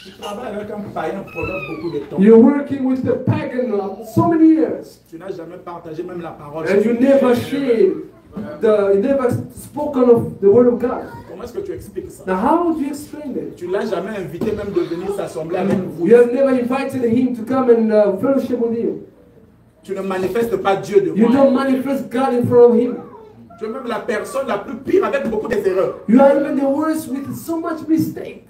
Tu travailles avec un païen pendant beaucoup de temps. You're working with the pagan so many years, Tu n'as jamais partagé même la parole. and you never shared you never spoken of the word of God. Comment est-ce que tu expliques ça? Now, how would you explain that? Tu l'as jamais invité même de venir s'assembler avec vous. You have never invited him to come and fellowship with you. Tu ne manifestes pas Dieu You devant don't lui. manifest God in front of him. Tu es même la personne la plus pire avec beaucoup d'erreurs. You are even the worst with so much mistake.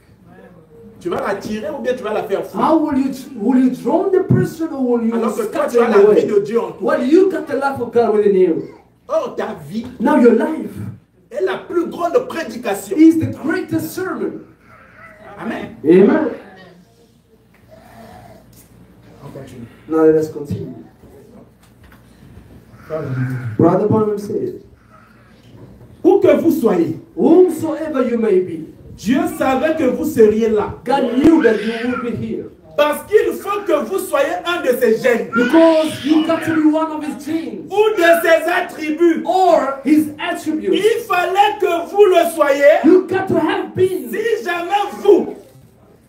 Tu vas la tirer ou bien tu vas la faire foutre. How will you drown the person, or will you Alors que toi, tu scatter as him la vie away? de Dieu en toi. Well, you got the life of God within you. Or, ta vie Now your life est la plus grande prédication. is the greatest sermon. Amen. Amen. On continue. Now let us continue. Brother Branham said, Où que vous soyez, whomsoever you may be, Dieu savait que vous seriez là. God knew that you would be here. Parce qu'il faut que vous soyez un de ses gènes. Because you got to be one of his genes Ou de ses attributs. or his attributes. Il fallait que vous le soyez. You got to have been. Si jamais vous,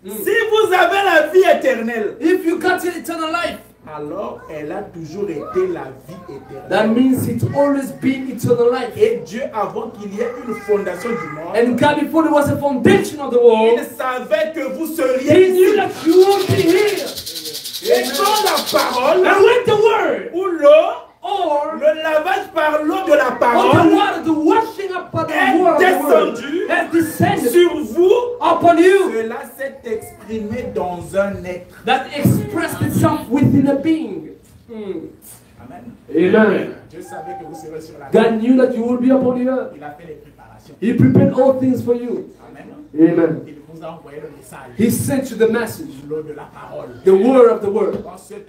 si vous avez la vie éternelle, If you got eternal life, alors elle a toujours été la vie éternelle. that means it's always been eternal life. Et Dieu, avant qu'il y ait une fondation du monde, And God, before there was a foundation of the il world, savait que vous he seriez knew ici. that you would be here. Et quand la parole, And when the word ou l'eau, or le lavage par l'eau de la the parole water, the washing up by the est word of the word descendu has descended sur vous, upon you, cela s'est exprimé dans un être. that expressed itself within a being. Amen. Amen. Dieu savait que vous serez sur la terre. God knew that you would be upon the earth. Il a fait les préparations. He prepared all things for you. Amen. Amen. Il vous a envoyé le message. He sent you the message, L'eau de la parole. the word of the word. Quand cette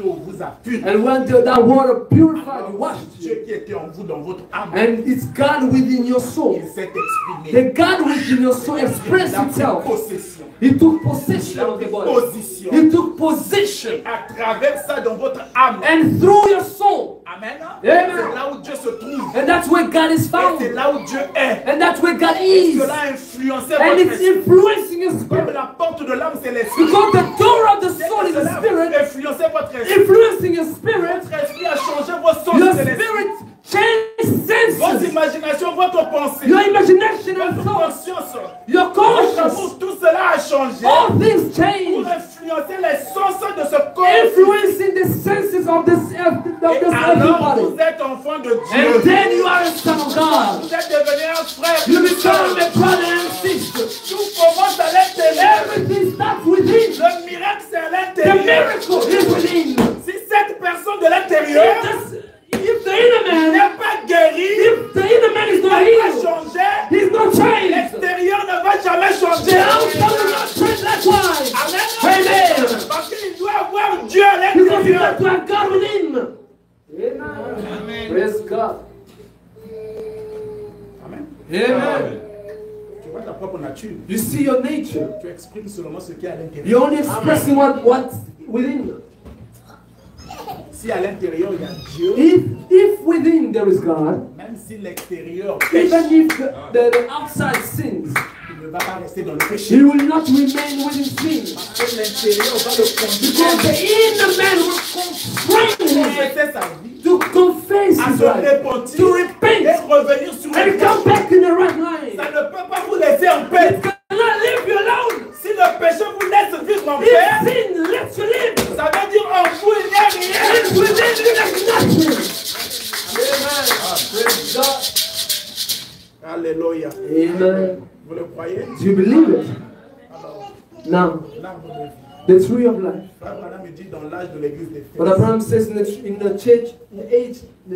eau vous a purifié. And when that water purified you, washed Dieu you, qui était en vous, dans votre âme, and it's God within your soul. il s'est exprimé. The God within your soul Il expressed a pris itself. possession. He took Il possession a of the pris body. position. He took position. À travers ça, dans votre âme. And through your soul. Amen. Amen. C'est là où Dieu se trouve. And that's where God is Et found. c'est là où Dieu est. And that's where God Et is. cela a influencé And votre it's esprit. influencing your Comme spirit. la porte de l'âme, c'est l'esprit. Because the door of the soul is the Cela a spirit. influencé votre esprit. Influencing your spirit. Votre esprit a changé vos sens Your de l'esprit. spirit changes Votre senses. imagination, votre pensée, Your imagination and votre thoughts. conscience, Your votre conscience. amour, tout cela a changé All things pour change. influencer les sens de ce corps. Influencing the senses of this Et earthly alors, vous body. êtes enfant de And Dieu. then you are a son of God. Vous êtes devenu un frère. You become a brother and sister. Tout commence à l'intérieur. Everything starts within. Le miracle, c'est à The l'intérieur. miracle is within. Si cette personne de l'intérieur If the inner man, n'est pas guérie, if the inner man is not n'a pas healed, changé, he's not changed. l'extérieur ne va jamais changer. The outside will not change likewise. Amen. Amen. Parce qu'il doit avoir Dieu à Because you l'intérieur. have to have God within. Amen. Praise God. Amen. Amen. Tu vois ta propre nature. You see your nature. Tu exprimes seulement ce qui est à l'intérieur. You're only expressing what's within you. Si à l'intérieur il y a Dieu, If within there is God, même si l'extérieur pêche, even if the outside sins, il ne va pas rester dans le he péché. will not remain within sin. Parce que l'intérieur va le Because conduire the inner man will constrain him confesser sa vie, to confess à his se life, repentir to et repent, revenir sur le and come péché. back in the right line. Ça ne peut pas vous laisser en paix. Cannot leave you alone. Si le péché vous laisse vivre en If paix, sin lets you live, ça veut dire en vous il n'y a rien. and within you there's nothing. Amen. Praise God. Alléluia. Amen. Vous le croyez? Do you believe it? Alors, Now, l'arbre de vie. The tree of life. Frère Branham me dit dans l'âge de l'église d'Éphèse. But Abraham says in the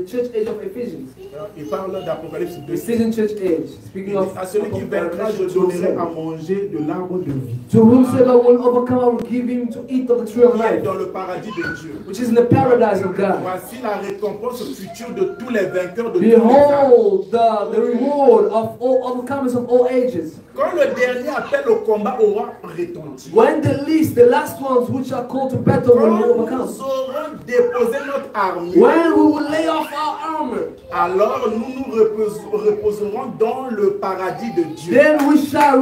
church age of Ephesians. Il parle d'Apocalypse 2. Ephesian church age. Speaking of À celui qui vaincra, je donnerai à manger de l'arbre de vie. To whomsoever will overcome, I will give him to eat of the tree of life, Dans le paradis de Dieu. which is in the paradise of God. Voici la récompense future de tous les vainqueurs de tous les âges. Behold, the reward of all overcomers of all ages. Quand le dernier appel au combat aura retenti, When the last ones which are called to battle quand will nous overcome. aurons déposé notre armure, When we will lay off our armor, alors nous reposerons dans le paradis de Dieu. then we shall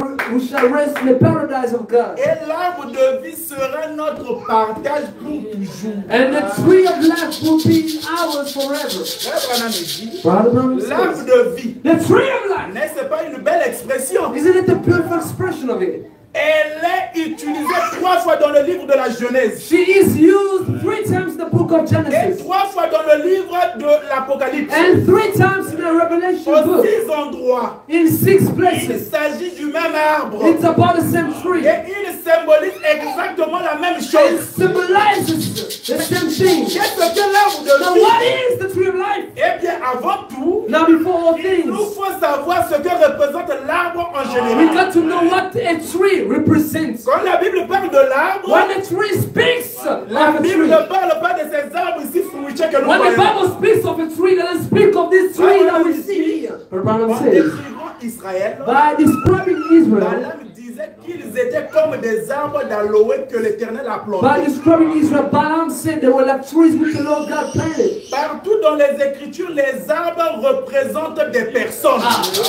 rest in the paradise of God. Et l'arbre de vie sera notre partage pour toujours. And the tree of life will be ours forever. Frère Branham me dit, Brother Branham l'arbre says, de vie, the tree of life, n'est-ce pas une belle expression? isn't it the beautiful expression of it? Elle est utilisée 3 fois dans le livre de la Genèse She is used 3 times in the book of et Genesis 3 fois dans le livre de l'Apocalypse. and 3 times in the Revelation En book. 6 endroits, In 6 il places. s'agit du même arbre. It's about the same tree. Et il symbolise exactement la même It chose. symbolizes the same thing. Qu'est-ce que l'arbre Now de what vie? is the tree of life? Eh bien, avant tout, Now before all il nous things, faut savoir ce que représente l'arbre en we général. got to know what a tree represents. Quand la Bible parle de l'arbre, When the tree speaks la of a Bible tree, ne parle pas de ces arbres ici fruitiers que nous when the voyons. Bible speaks of a tree, it doesn't speak of this tree that we see here. But Branham En says, décrivant Israël, by describing Israel, Balaam disait qu'ils étaient comme des arbres d'aloe que l'Éternel a by plantés. describing Israel, Balaam said they were like trees which the Lord God planted. Partout dans les Écritures, les arbres représentent des personnes.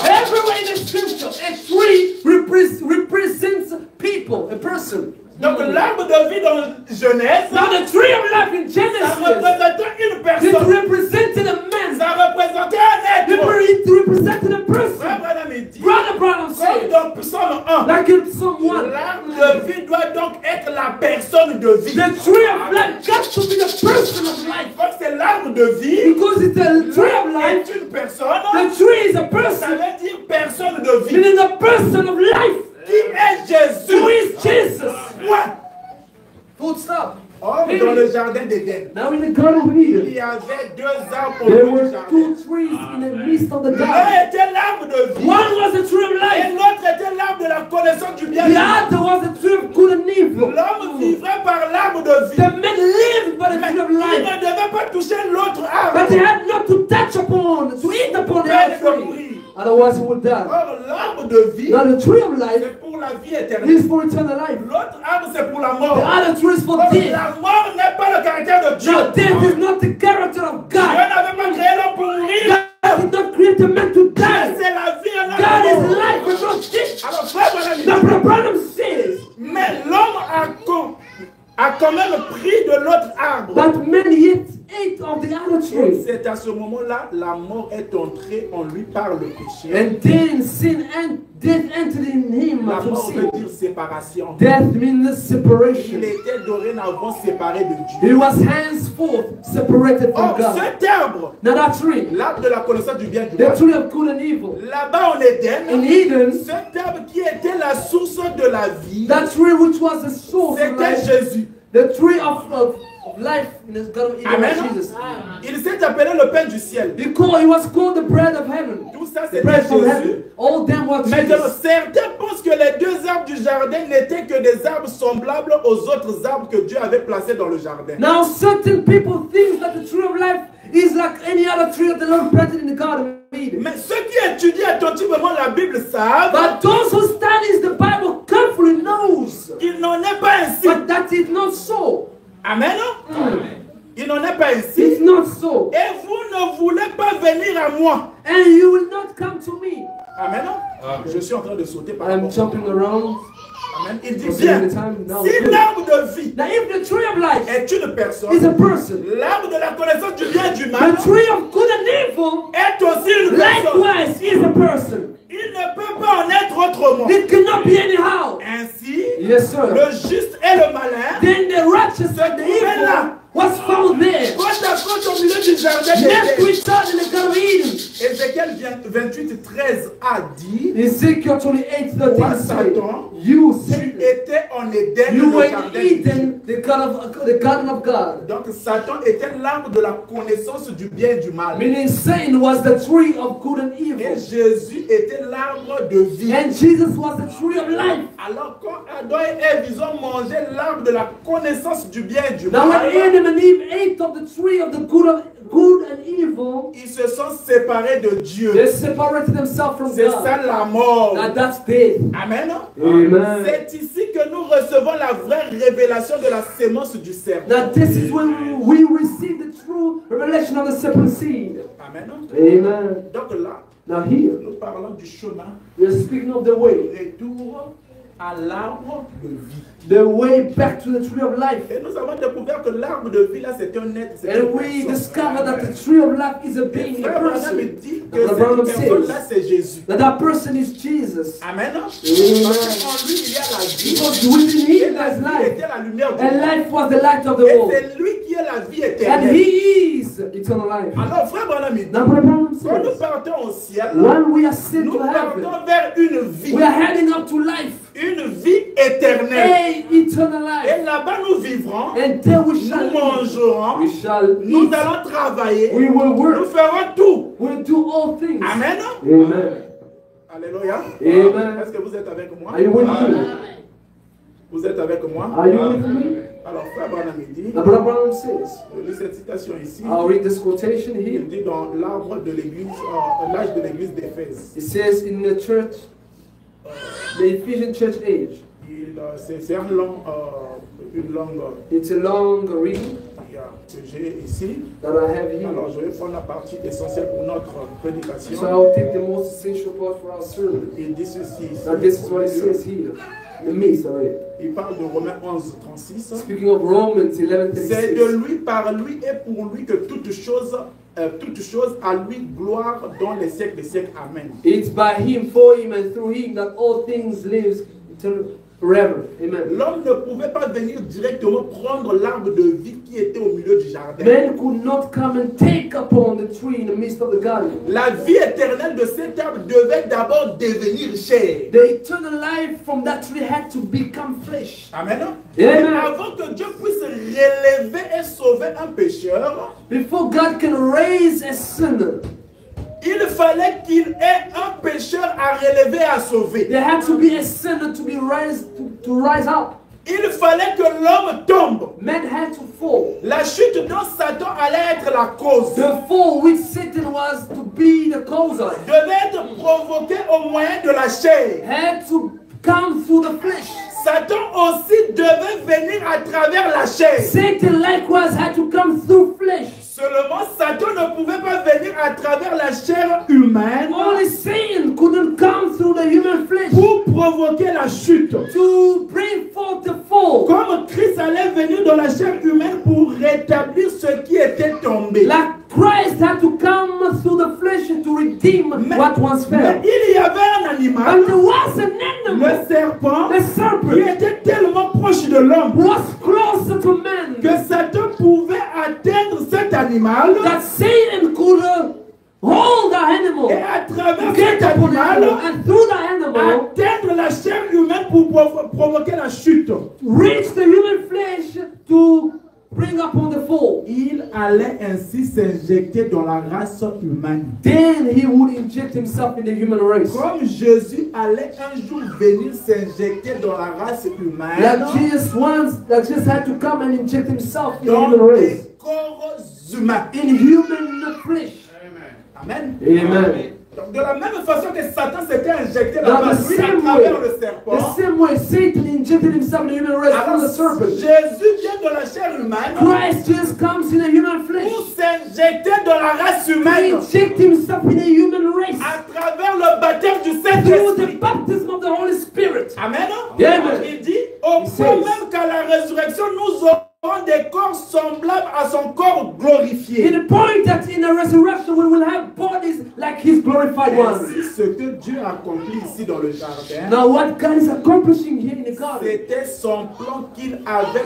Everywhere in the scripture, a tree represents people, a person. Donc l'arbre de vie dans Genèse, Now the tree of life in ça Genesis, représentait une it personne. represented a man. Ça représentait un être. It represented a person. Frère Branham dit, Brother Branham comme said, dans Psaume 1, like in someone, l'arbre de vie doit donc être la personne de vie. the tree of life got to be the person of life. Comme c'est l'arbre de vie, Because it's a tree of life, est une personne, the tree is a ça person. veut dire personne de It vie. is a person of life. Qui est Jésus? Who is Jesus? Moi. Full stop. Or, dans le jardin d'Éden, Now in the Garden of il Eden, y avait 2 arbres au there bout du were jardin. 2 trees in the midst of the garden. L'un était l'arbre de vie One was the tree of et life. l'autre était l'arbre de la connaissance du bien. The other was the tree of good and evil. L'homme vivrait par l'arbre de vie. The men lived by the Mais tree of il life. ne devait pas toucher l'autre But they arbre. had not to touch upon, to eat upon the other tree. Otherwise he would die. Or, l'arbre de vie, Now the tree of life c'est pour la vie éternelle. is for eternal life. L'autre arbre, c'est pour la The mort. other tree is for Or, death. la mort n'est pas le caractère de Dieu. Now death is not the character of Dieu God. n'avait pas créé l'homme pour mourir. God did not create a man to Dieu, die. c'est la vie en God is amour. life and not death. Alors, frère Branham, Now Brother Branham says, mais l'homme a quand même pris de l'autre arbre. but men yet ate of the other tree. C'est à ce moment-là, la mort est entrée en lui par le péché. And then sin and death entered in him La from mort veut sin. dire séparation. Death means separation. Il était dorénavant séparé de Dieu. He was henceforth separated from Or, God. cet arbre, Now that tree, l'arbre de la connaissance du bien et du the mal, tree of good and evil. là-bas en Éden, In Eden, cet arbre qui était la source de la vie, that tree which was the source of c'était life, Jésus. the tree of life in the Garden of Eden Amen. was Jesus. Il s'est appelé le pain du ciel. He was called the bread of heaven. Tout ça, The c'était bread from Jésus. heaven. All them were Maintenant, Jesus. certains pensent que les 2 arbres du jardin n'étaient que des arbres semblables aux autres arbres que Dieu avait placés dans le jardin. Now certain people think that the tree of life is like any other tree that the Lord planted in the Garden of Eden. Mais ceux qui étudient attentivement la Bible savent But those who studies the Bible carefully knows qu'il n'en est pas ainsi. but that is not so. Amen. Il n'en est pas It's ainsi. not so. Et vous ne voulez pas venir à moi. And you will not come to me. Amen. Je suis en train de sauter par I'm rapport. jumping around. Amen. Il dit Considering bien, the time now. si l'arbre de vie Now if the tree of life est une is a personne, person, l'arbre de la connaissance du bien et du mal the tree of good and evil est aussi une personne. likewise is a person. Il ne peut pas en être autrement. It cannot be anyhow. Ainsi, Yes, sir. le juste et le malin, Then the righteous and the evil was found there. côte à côte au milieu du jardin Next to d'Éden. each other in the Garden of Eden. Ézéchiel 28, 13 a dit, Ezekiel 28:13 Toi, says, Satan, you tu Satan, étais en Éden, you le were in jardin. jardin de Dieu. Eden, the garden of God. Donc Satan était l'arbre de la connaissance du bien et du mal. Meaning Satan was the tree of good and Et evil. Jésus était l'arbre de vie. And Jesus was the tree of life. Alors quand Adam et Ève, ils ont mangé l'arbre de la connaissance du bien et du Now mal, when Adam and Eve ate of the tree of the good and evil, ils se sont séparés de Dieu. they separated themselves from C'est ça God. la mort. Now that's death. Amen. Amen. C'est ici que nous recevons la vraie révélation de la sémence du serpent. Now this is when we receive the true revelation of the serpent seed. Amen. Amen. Donc là, Now here, nous parlons du chemin, we are speaking of the way. retour à l'arbre de vie. The way back to the tree of life. Et nous avons découvert que l'arbre de vie là, c'est un être. c'est And une we personne. discover that the tree of life is a Et being, a Frère Branham person. dit que The Branham cette personne là, says c'est Jésus. that person is Jesus. Amen. Amen. Parce qu'en lui, il y a la vie. Because within Et him la there's vie life. était la lumière du And monde. life was the light of the Et world. c'est lui qui est la vie And éternelle. he is eternal life. Alors, Frère Branham dit, Now, Brother Branham quand nous says, partons au ciel, when we are sent nous to heaven, partons vers une vie. we are heading up to life, Une vie éternelle. a eternal Et life. là-bas, nous vivrons, And there we nous shall live. mangerons, We shall nous eat. allons travailler, We will nous work. ferons tout. We'll do all things. Amen. Amen. Alléluia. Amen. Est-ce que vous êtes avec moi? Are you with me? Vous êtes avec moi? Are you with me? Alors, Frère Branham dit, Now, Brother Branham says, je lis cette citation ici. I'll read this quotation Il here. dit dans l'arbre de l'église, l'âge de l'église d'Éphèse. It says in the church, the Ephesian church age. C'est une langue It's a long reading que j'ai ici. that I have here. Alors, je vais prendre la partie essentielle pour notre prédication. So I'll take the most essential part for our sermon. Il dit ceci. Now this is what it says here. Il parle de Romains 11, 36. Speaking of Romans C'est 11:36. de lui, par lui et pour lui que toute chose à lui gloire dans les siècles des siècles. Amen. It's by him, for him, and through him that all things live forever. Amen. L'homme ne pouvait pas venir directement prendre l'arbre de vie qui était au milieu du jardin. Men could not come and take upon the tree in the midst of the garden. La vie éternelle de cet arbre devait d'abord devenir chair. The eternal life from that tree had to become flesh. Amen. Amen. Et avant que Dieu puisse relever et sauver un pécheur, Before God can raise a sinner, il fallait qu'il ait un pécheur à relever et à sauver. there had to be a sinner to be raised to rise up. Il fallait que l'homme tombe. Men had to fall. La chute dont Satan allait être la cause The fall which Satan was to be the cause of devait être provoqué au moyen de la chair. had to come through the flesh. Satan aussi devait venir à travers la chair. Satan likewise had to come through flesh. Seulement, Satan ne pouvait pas venir à travers la chair humaine Only Satan couldn't come through the human flesh pour provoquer la chute. to bring forth the fall. Comme Christ allait venir dans la chair humaine pour rétablir ce qui était tombé. Like Christ had to come through the flesh to redeem what was Mais fell. il y avait un animal, And there was an le animal, serpent, the qui serpent, était tellement proche de l'homme was closer to man que Satan pouvait atteindre cet animal that Satan could hold the animal, et à travers get cet upon the animal, animal and through the animal atteindre la chair humaine pour provoquer la chute. reach the human flesh to bring upon the fall. Il allait ainsi s'injecter dans la race humaine. Then he would inject himself in the human race. Comme Jésus allait un jour venir s'injecter dans la race humaine, That Jesus had to come and inject himself in the dans human race. les corps humains. In human flesh. Amen. Amen. Donc de la même façon que Satan s'était injecté Now dans la the vie à same travers le way, serpent, Satan injected himself in the human race alors through the serpent. Jésus vient dans la chair humaine Christ just comes in a human flesh. pour s'injecter dans la race He humaine inject himself in a human race à travers le baptême du through the Saint-Esprit. baptism of the Holy Spirit. Amen. Amen. Il dit, au He point says, même qu'à la résurrection, nous aurons des corps semblables à son corps glorifié. in the point that in the resurrection we will have bodies like his glorified ones. Ainsi, ce que Dieu a accompli ici dans le jardin, Now what God is accomplishing here in the garden c'était son plan qu'il avait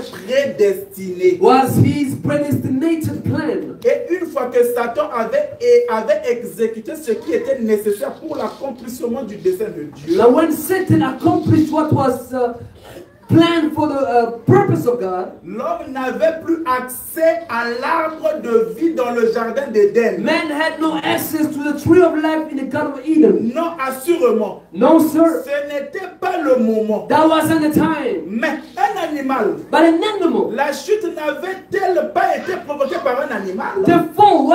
prédestiné. was his predestinated plan. Et une fois que Satan avait exécuté ce qui était nécessaire pour l'accomplissement du dessein de Dieu, Now when Satan accomplished what was plan for the purpose of God, l'homme n'avait plus accès à l'arbre de vie dans le jardin d'Éden. man had no access to the tree of life in the Garden of Eden. Non, assurément. No, sir. Ce n'était pas le moment. That wasn't the time. Mais un animal, But an animal, la chute n'avait-elle pas été provoquée par un animal? the fall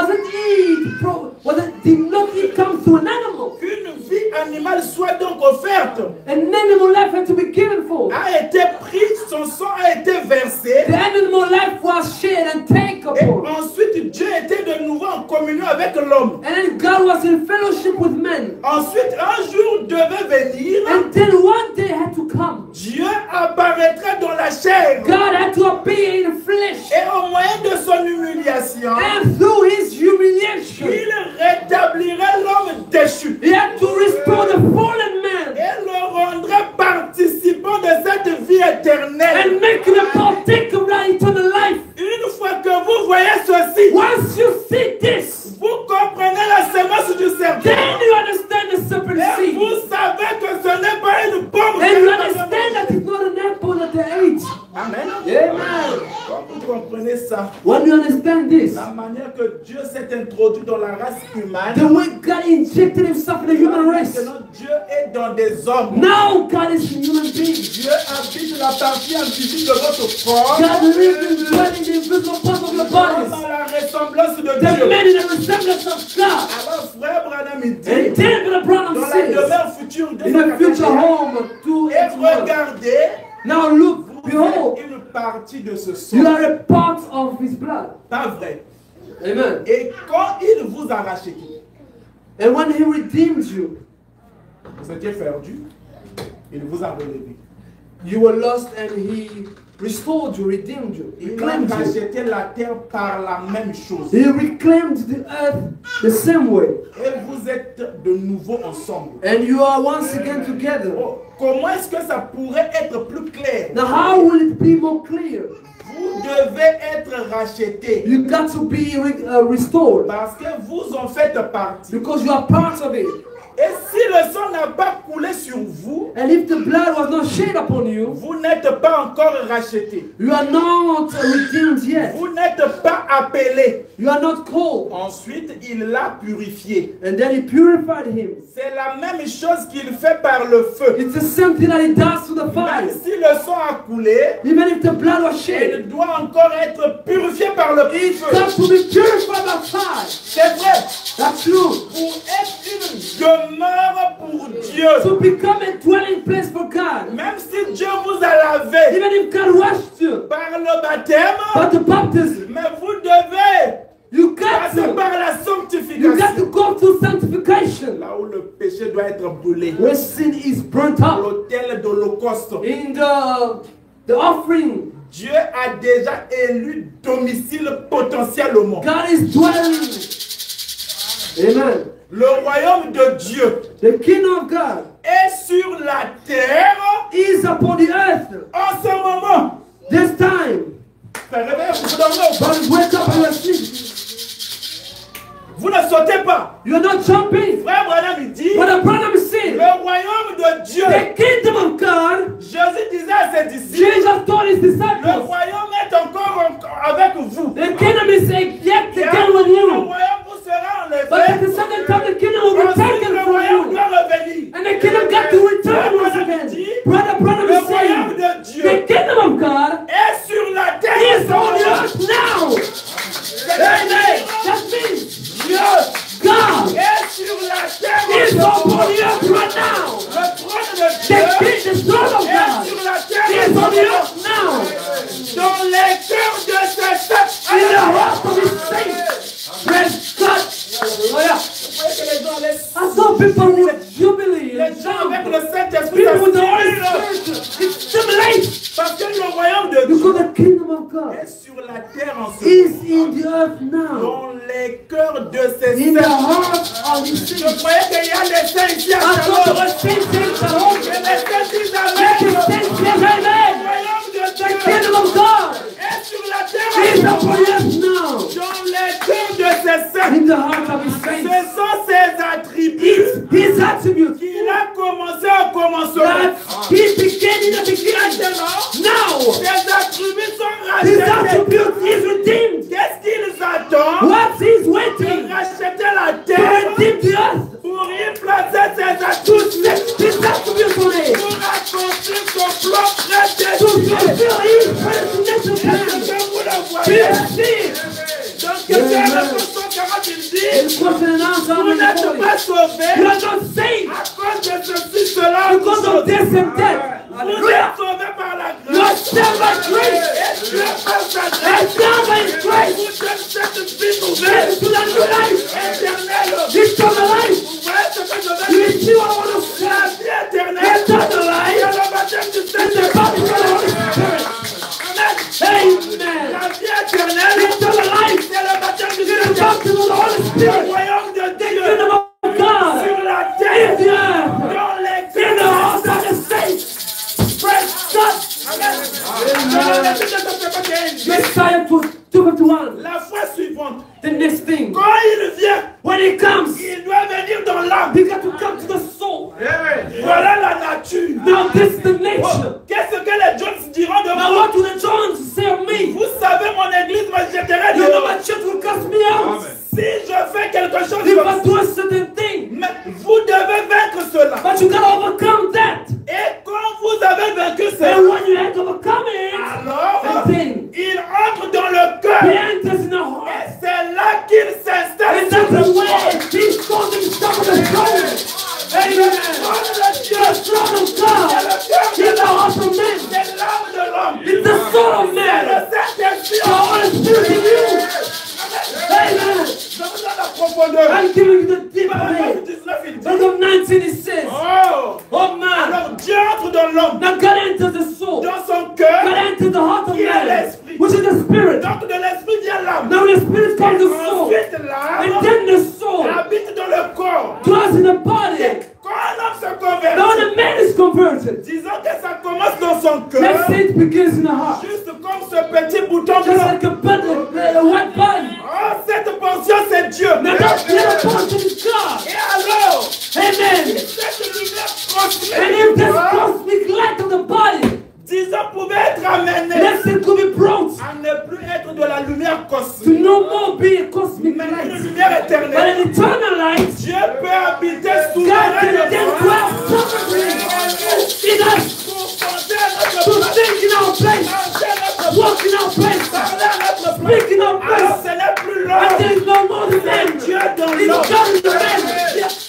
did not it come through an animal. Une vie animale soit donc offerte, An animal life had to be given for. a été prise, son sang a été versé. The animal life was shed and taken Et upon. ensuite, Dieu était de nouveau en communion avec l'homme. And then God was in fellowship with men. Ensuite, un jour devait venir, And then one day had to come. Dieu apparaîtra dans la chair. God had to appear in the flesh. Et au moyen de son humiliation, And through his humiliation, il rétablirait l'homme déchu. he had to restore the fallen man Et le rendrait participant de cette vie éternelle. and make him a partaker of that eternal life. Une fois que vous voyez ceci, Once you see this, vous comprenez la semence du serpent. then you understand the serpent Et seed. vous savez que ce n'est pas une pomme. And you understand that it's not an apple that they ate. Amen. Amen. Quand vous comprenez ça, When you understand this, la manière que Dieu s'est introduit dans la race humaine, the way God injected himself in the human race. maintenant Dieu est dans des hommes. Now God is in human beings. Dieu habite la partie invisible de votre corps. God lives in the invisible part of your bodies. Dans la ressemblance de The Dieu. man in the resemblance of God. Alors frère Branham il And dit, then the Branham dans la says, demeure future de in the future home to et everyone. regardez, Now look, vous behold, êtes une partie de ce you sang. are a part of his blood. Pas vrai. Amen. Et quand il vous a racheté, And when he redeemed you, vous étiez perdu, il vous a relevé. you were lost and he restored you, redeemed you, Il a reclaimed you. racheté la terre par la même chose. He reclaimed the earth the same way. Et vous êtes de nouveau ensemble. And you are once again together. Oh, comment est-ce que ça pourrait être plus clair? Now how will it be more clear? Vous devez être racheté You got to be restored parce que vous en faites partie. because you are part of it. Et si le sang n'a pas coulé sur vous, And if the blood was not shed upon you, vous n'êtes pas encore racheté. you are not redeemed yet. Vous n'êtes pas appelé. You are not called. Ensuite, il l'a purifié. And then he purified him. C'est la même chose qu'il fait par le feu. It's the same thing that he does to the Même fire. si le sang a coulé, Even if the blood was il shed, doit encore être purifié par le it feu. got to be purified by fire. C'est vrai. That's true. Pour être une demeure pour Dieu. To become a dwelling place for God. Même si Dieu vous a lavé Even if God washed you, par le baptême, but the baptism, mais vous devez you got passer to. par la You got to sanctification. go through sanctification. Là où le péché doit être brûlé. Where sin is burnt À up. l'autel d'Holocauste. In the offering, Dieu a déjà élu domicile potentiellement. God is dwelling. Amen. Le royaume de Dieu The kingdom of God est sur la terre is upon the earth. en ce moment. This time. Frère, réveillez-vous, vous dormez ou pas? But wake up and you are asleep. Vous ne sautez pas. You are not jumping. Frère Branham il dit, But the problem is saying, le royaume de Dieu. the kingdom of God, Jésus disait à ses disciples, Jesus told his le disciples, royaume est encore avec vous. the kingdom is yet Et again with le you. royaume vous sera But at enlevé. the second time, the kingdom will be Ensuite, taken le from royaume you. doit revenir. And the kingdom got to return once again. Brother Le is royaume saying, de Dieu the kingdom of God est sur la terre. is on the earth now. Amen. That means Dieu God est sur la terre. is on the earth right now. Le trône de The Dieu king, the throne of est God sur la is terre. on the earth now. Dans les cœurs de ses saints. In the heart of his saints. Praise God. Hallelujah. Vous voyez que les gens laissent. I saw people with jubilee and Les gens avec jump. le Saint-Esprit, ça People with the Holy stimule. Spirit, it stimulates. Parce que le royaume de Dieu Because the kingdom of God est sur la terre en ce is moment. in the earth now. Dans les cœurs de ses In the saints. heart of his Je saints. croyais qu'il y a des saints ici à I thought Shalom. there were saints Shalom. Que les saints disent Let Amen. the saints say Le amen. royaume de The Dieu kingdom of God est sur la terre is en ce upon moment. us now. Dans les cœurs de ses saints. In the heart of his Ce saints. sont ses attributs His attributes qu'il a commencé au commencement. that he began in the beginning. Maintenant, power. Ses attributs sont His rachetés. attributes is redeemed. Qu'est-ce qu'ils attendent? What he's De waiting racheter la to terre redeem the earth. pour y placer ses To attributs. set his attributes on it. Pour accomplir son plan prédestiné. To fulfill his predestination Est-ce plan. que vous le Do voyez? you see? Donc, Ephésiens 140, il dit, In question and answer, vous n'êtes pas you sauvés are not saved à cause de ceci, cela, ou because of chose. this and that. Vous Hallelujah. êtes sauvés par la You are grâce. saved by grace. Et Dieu par sa And grâce now by His vous grace, donne cette vie listen nouvelle, to that new life. éternelle. Eternal life. Vous voyez ce que je You veux dire? see what I want to say? La vie éternelle, Eternal life. c'est le baptême du And the Saint-Esprit. baptism of the Holy Spirit. Amen. Amen. La vie éternelle, Eternal life. c'est le baptême du In the Saint-Esprit. baptism of the Holy Le Spirit. royaume de The Dieu kingdom of God. sur la In terre, the earth. dans les In the hearts cœurs. of the saints. Praise God. Messiah 251. La fois suivante, The next thing. quand il vient, When He comes, il doit venir dans l'âme. He got to come to the soul. Voilà la nature. Now this is the nature. Qu'est-ce que les Jones diront de Now moi? what do the Johns say of me? Vous savez, mon église me jetterait You know dehors. my church will cast me out. Si je fais quelque chose If comme I ça. do a certain thing. Mais vous devez vaincre cela. But you gotta overcome that. Et quand vous avez vaincu And cela, when you have overcome it, alors then il entre dans le He cœur. enters in the Et heart. c'est là qu'il s'installe And sur that's le the way trône. He's causing himself on the throne. Amen. The throne of God is the heart of man. C'est l'âme de l'homme. It's the soul of C'est man. le Saint-Esprit. The Holy Spirit in you. Amen. Je vous donne la profondeur. I'm giving you the deep Verset thing. 19, il dit. Verse of 19 it says, Oh! oh man, Alors Dieu entre dans l'homme, now God enters the soul. dans son God cœur. enters the heart of Qui est man, l'esprit. which is the spirit. Donc de l'esprit vient l'âme. Now the spirit comes the soul. Ensuite And l'âme then the soul habite dans le corps. dwells in the body. Quand un homme se Now convertit, the man is converted. disons que ça commence dans son Let's cœur, say it begins in the heart. juste comme ce petit bouton Just blanc. like a button, a white button. Oh, cette portion c'est Dieu. Now that little portion is God. Et alors, Amen. cette lumière And if this cosmique, cosmic light of the body, disons, pouvait être amenée let's say it could be brought à ne plus être de la lumière to cosmique, no more be a cosmic mais une light, lumière but éternelle. an eternal light. Dieu peut habiter God can then souverainement dwell sovereignly in us pour penser à notre to place, think in our place, penser à notre place, walk in our place, parler à notre place. speak in our Alors place. ce n'est plus And l'homme, there is no more the man. Dieu dans It's l'homme. God in the man.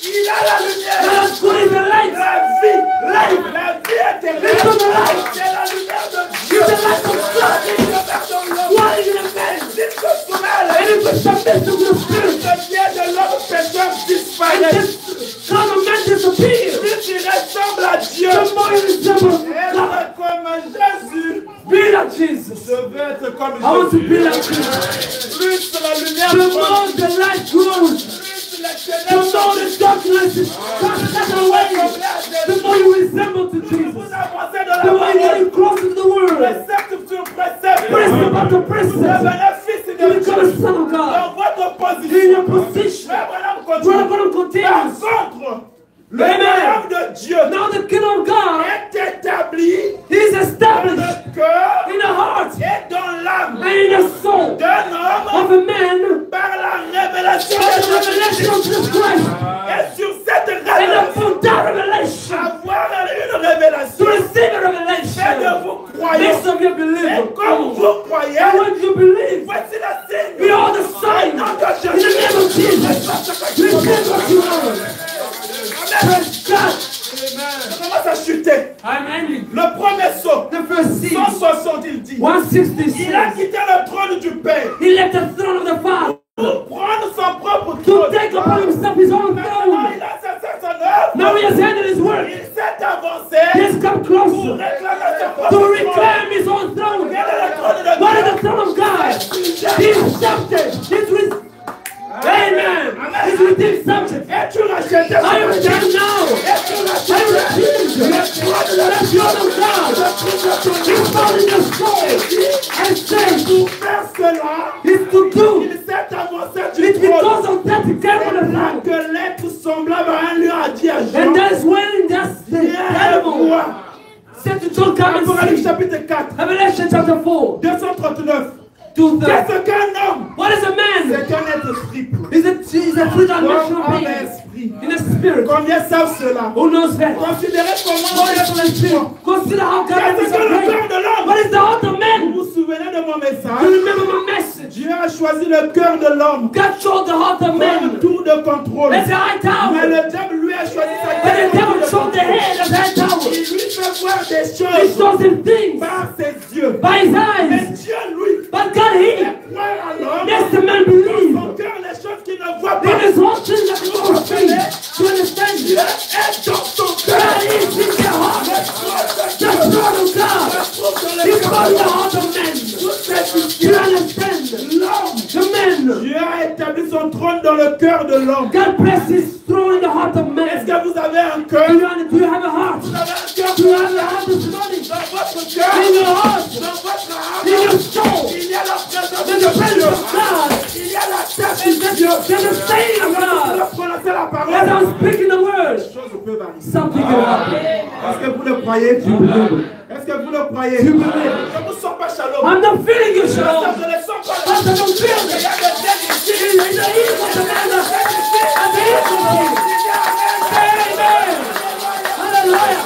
Il a la lumière, God God is the light. la vie, la vie éternelle. It's the light. C'est la lumière de Dieu. It's the light of God. Il demeure dans l'homme. Dwelling in the man. S'il se soumèle, And if we submit to the spirit, le bien de l'homme pécheur and disparaît. this kind of man disappears. Plus il ressemble à Dieu, The more you resemble être God. comme Jésus. Be like Jesus. Je veux être comme I want to be Jésus. like Jesus. Plus la lumière The grandit, more the light grows, plus les the ténèbres more the darkness is cast away, the more you resemble to vous Jesus. avancez dans The la more you parole. get closer to the Word. Précepte sur précepte. Precept after precept. Devenez fils You de become Dieu. a son of God. Dans votre In position. your position. Mais voilà, on Brother continue. Branham Par continues. contre, le Amen. royaume de Dieu Now the kingdom of God est établi is dans established le cœur in the heart et dans l'âme and in the soul d'un homme of a man par la révélation by the de Jésus. revelation of Jesus Christ. Et sur cette And révélation, upon that revelation, avoir une to révélation, receive a fait de revelation, vous croyants. makes of you Et believe. comme vous croyez, And when you believe, voici la signe. we are the sign. Nom de In the Jésus. name of Jesus, receive what you want. Praise God. Ça commence à chuter. I'm angry. Le premier saut, The first scene, 160, il dit. 166. Il a quitté le trône du Père He left the throne of the Father pour prendre son propre to trône. take upon himself his own Maintenant, throne. il a cessé son œuvre. Now he has ended his work. Il s'est avancé He has come pour closer réclamer son propre to trône. reclaim his own throne. Quel est le trône de What is Dieu? the throne of God? He's subject. Amen. He's redeemed subject. Es-tu racheté? I am redeemed now. Es-tu I racheté? receive the throne of God. He's found in your soul. I say, Pour faire cela, it's to do. il s'est avancé du It's trône. because of that he came on the Là throne. que l'être semblable à un lieu a dit à Jean, And that's when that's the viens animal voir. said to John, come and Apocalypse see. chapitre 4. Revelation chapter 4. 239. Qu'est-ce qu'un homme? What is a man? C'est un être triple. He's a three-dimensional Comme being. esprit. In a spirit. Combien savent cela? Who knows that? Considérez comment What is the spirit? Consider how God Qu'est-ce is que le great. cœur de l'homme? What is the heart of Vous man? vous souvenez de mon You message? remember my message? Dieu a choisi le cœur de l'homme God showed the heart of comme man. tour de contrôle. It's a high Mais tower. le diable lui a choisi sa But the devil tête. showed the head of that tower. Il lui fait voir des He choses shows him things par ses yeux. by his Mais eyes. Dieu, lui, But God, he croit à l'homme makes the man dans believe son cœur les choses qu'il ne voit in pas. his heart things that he don't see. To understand Dieu you. est dans son cœur. God is in their heart. The throne of God. He calls the heart of man. You understand? The man. Dieu a établi son trône dans le cœur de l'homme. God placed his throne in the heart of Est-ce man. que vous avez un cœur? Do you have a heart? Vous avez un cœur? Do you have a heart this morning? Dans votre cœur, In your heart. dans votre âme, In your soul. il y a la présence In de the presence Dieu. of God. Il y a la tête de Dieu. There's a saying of God. Lorsque vous prononcez la As parole, I'm speaking the les word, choses peuvent arriver. something can happen. Est-ce que vous le croyez? Est-ce que vous le croyez? Je ne vous sens pas shalom. I'm not feeling you, Je Shalom. ne sens pas I don't feel Il y it. a des têtes ici. In the east of the man, and the east of the king. Amen. Hallelujah.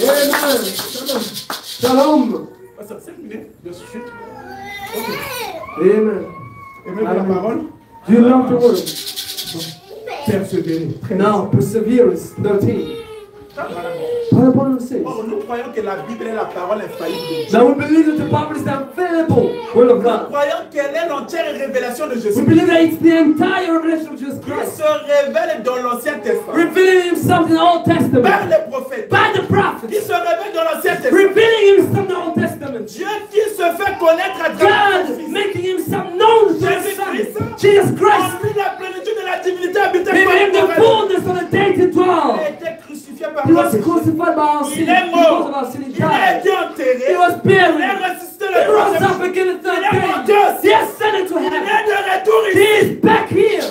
Amen. Shalom. Ça, 5 minutes de suite. Amen. Aimez-vous la parole? Do you love the word? Persévérer. Now, perseverance, 13. Paul says, Or, nous croyons que la Bible est la parole infaillible de Dieu. now we believe that the Bible is the available word of Nous God. croyons qu'elle est l'entière révélation de We Jésus. believe that it's the entire revelation of Jesus Il Christ, se révèle dans l'Ancien Testament. revealing himself in the Old Par Testament, les prophètes. by the prophets, Il se révèle dans l'Ancien Testament. revealing himself in the Old Testament. Dieu qui se fait connaître à travers son God Fils. making himself known to his Son, Jesus Christ, En lui, la plénitude de la divinité habitait giving him the par fullness of the deity Il dwell. a été crucifié par He was nous. crucified by our Il sin, est because of mort. our sin. He Il a died. été enterré. He was Il buried. est ressuscité He le rose troisième up again the third Il est day. monté au He ciel. ascended to Il heaven. est de retour He ici. is back here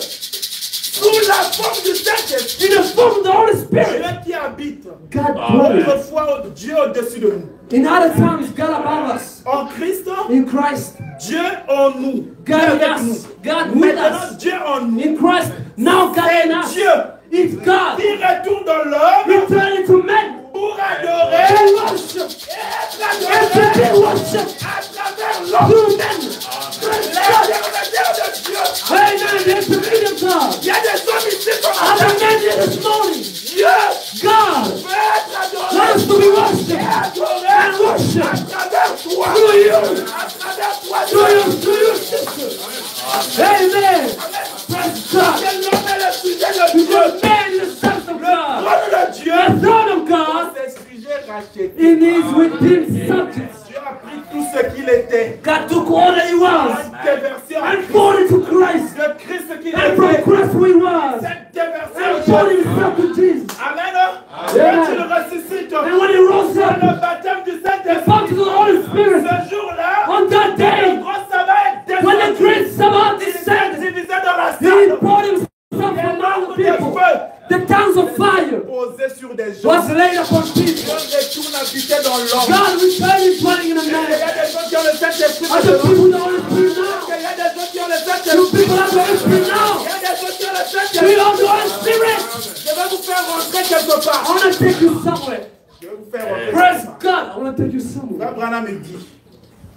Sous la forme du Saint-Esprit. in the form of the Holy Spirit. Dieu qui habite. God dwells. Autrefois, Dieu au-dessus de nous. In other times, God above us. En Christ, In Christ, Dieu en nous. Dieu God in avec us. nous. God with Maintenant, us. Dieu en nous. In Christ, now God in C'est us. Dieu It's God. qui retourne dans l'homme Returning to men. pour adorer To worship. et And to être be adoré worshipped. à travers l'homme. Through men. Praise God. L'éternel de Dieu. Amen. There's the meaning of God. Il y a des hommes ici ce Other matin. men here this morning. Dieu God veut être adoré wants to be worshipped. et adoré And worship. à travers toi. Through you. À travers toi. Through you, sister. Amen. Praise God. Quel nom est le sujet de Dieu? Because man is the sons of God. Trône de Dieu. The throne of God, C'est sujet racheté. it is within subjects. Dieu a pris tout ce qu'il était. God took all that he was Déversé en and poured into Christ. de Christ qu'il And from était. Christ who he was, Cette déversée and en poured Dieu. himself to Jesus. Amen. Quand il ressuscite, And when he rose c'est up, le baptême du the Saint-Esprit. baptism of the Holy Spirit, Ce jour-là, on that le day, gros sabbat est when the descendu. great Sabbath Il s'est descended, divisé dans la he salle. poured himself among the people. The tongues of fire Posé sur des gens. was laid upon Dieu people. retourne habiter dans l'homme. God returned his dwelling in a Il y a man. des gens qui ont le Saint-Esprit And the maintenant. people that Holy Spirit now. Il y a des gens qui ont le You Saint-Esprit. people have the Holy Spirit Il now. y a des gens qui ont le We Saint-Esprit. have the Holy Spirit. Je vais vous faire rentrer quelque I part. want to take you somewhere. Je vais vous faire rentrer Praise quelque part. God. I want to take you somewhere. Frère Branham me dit,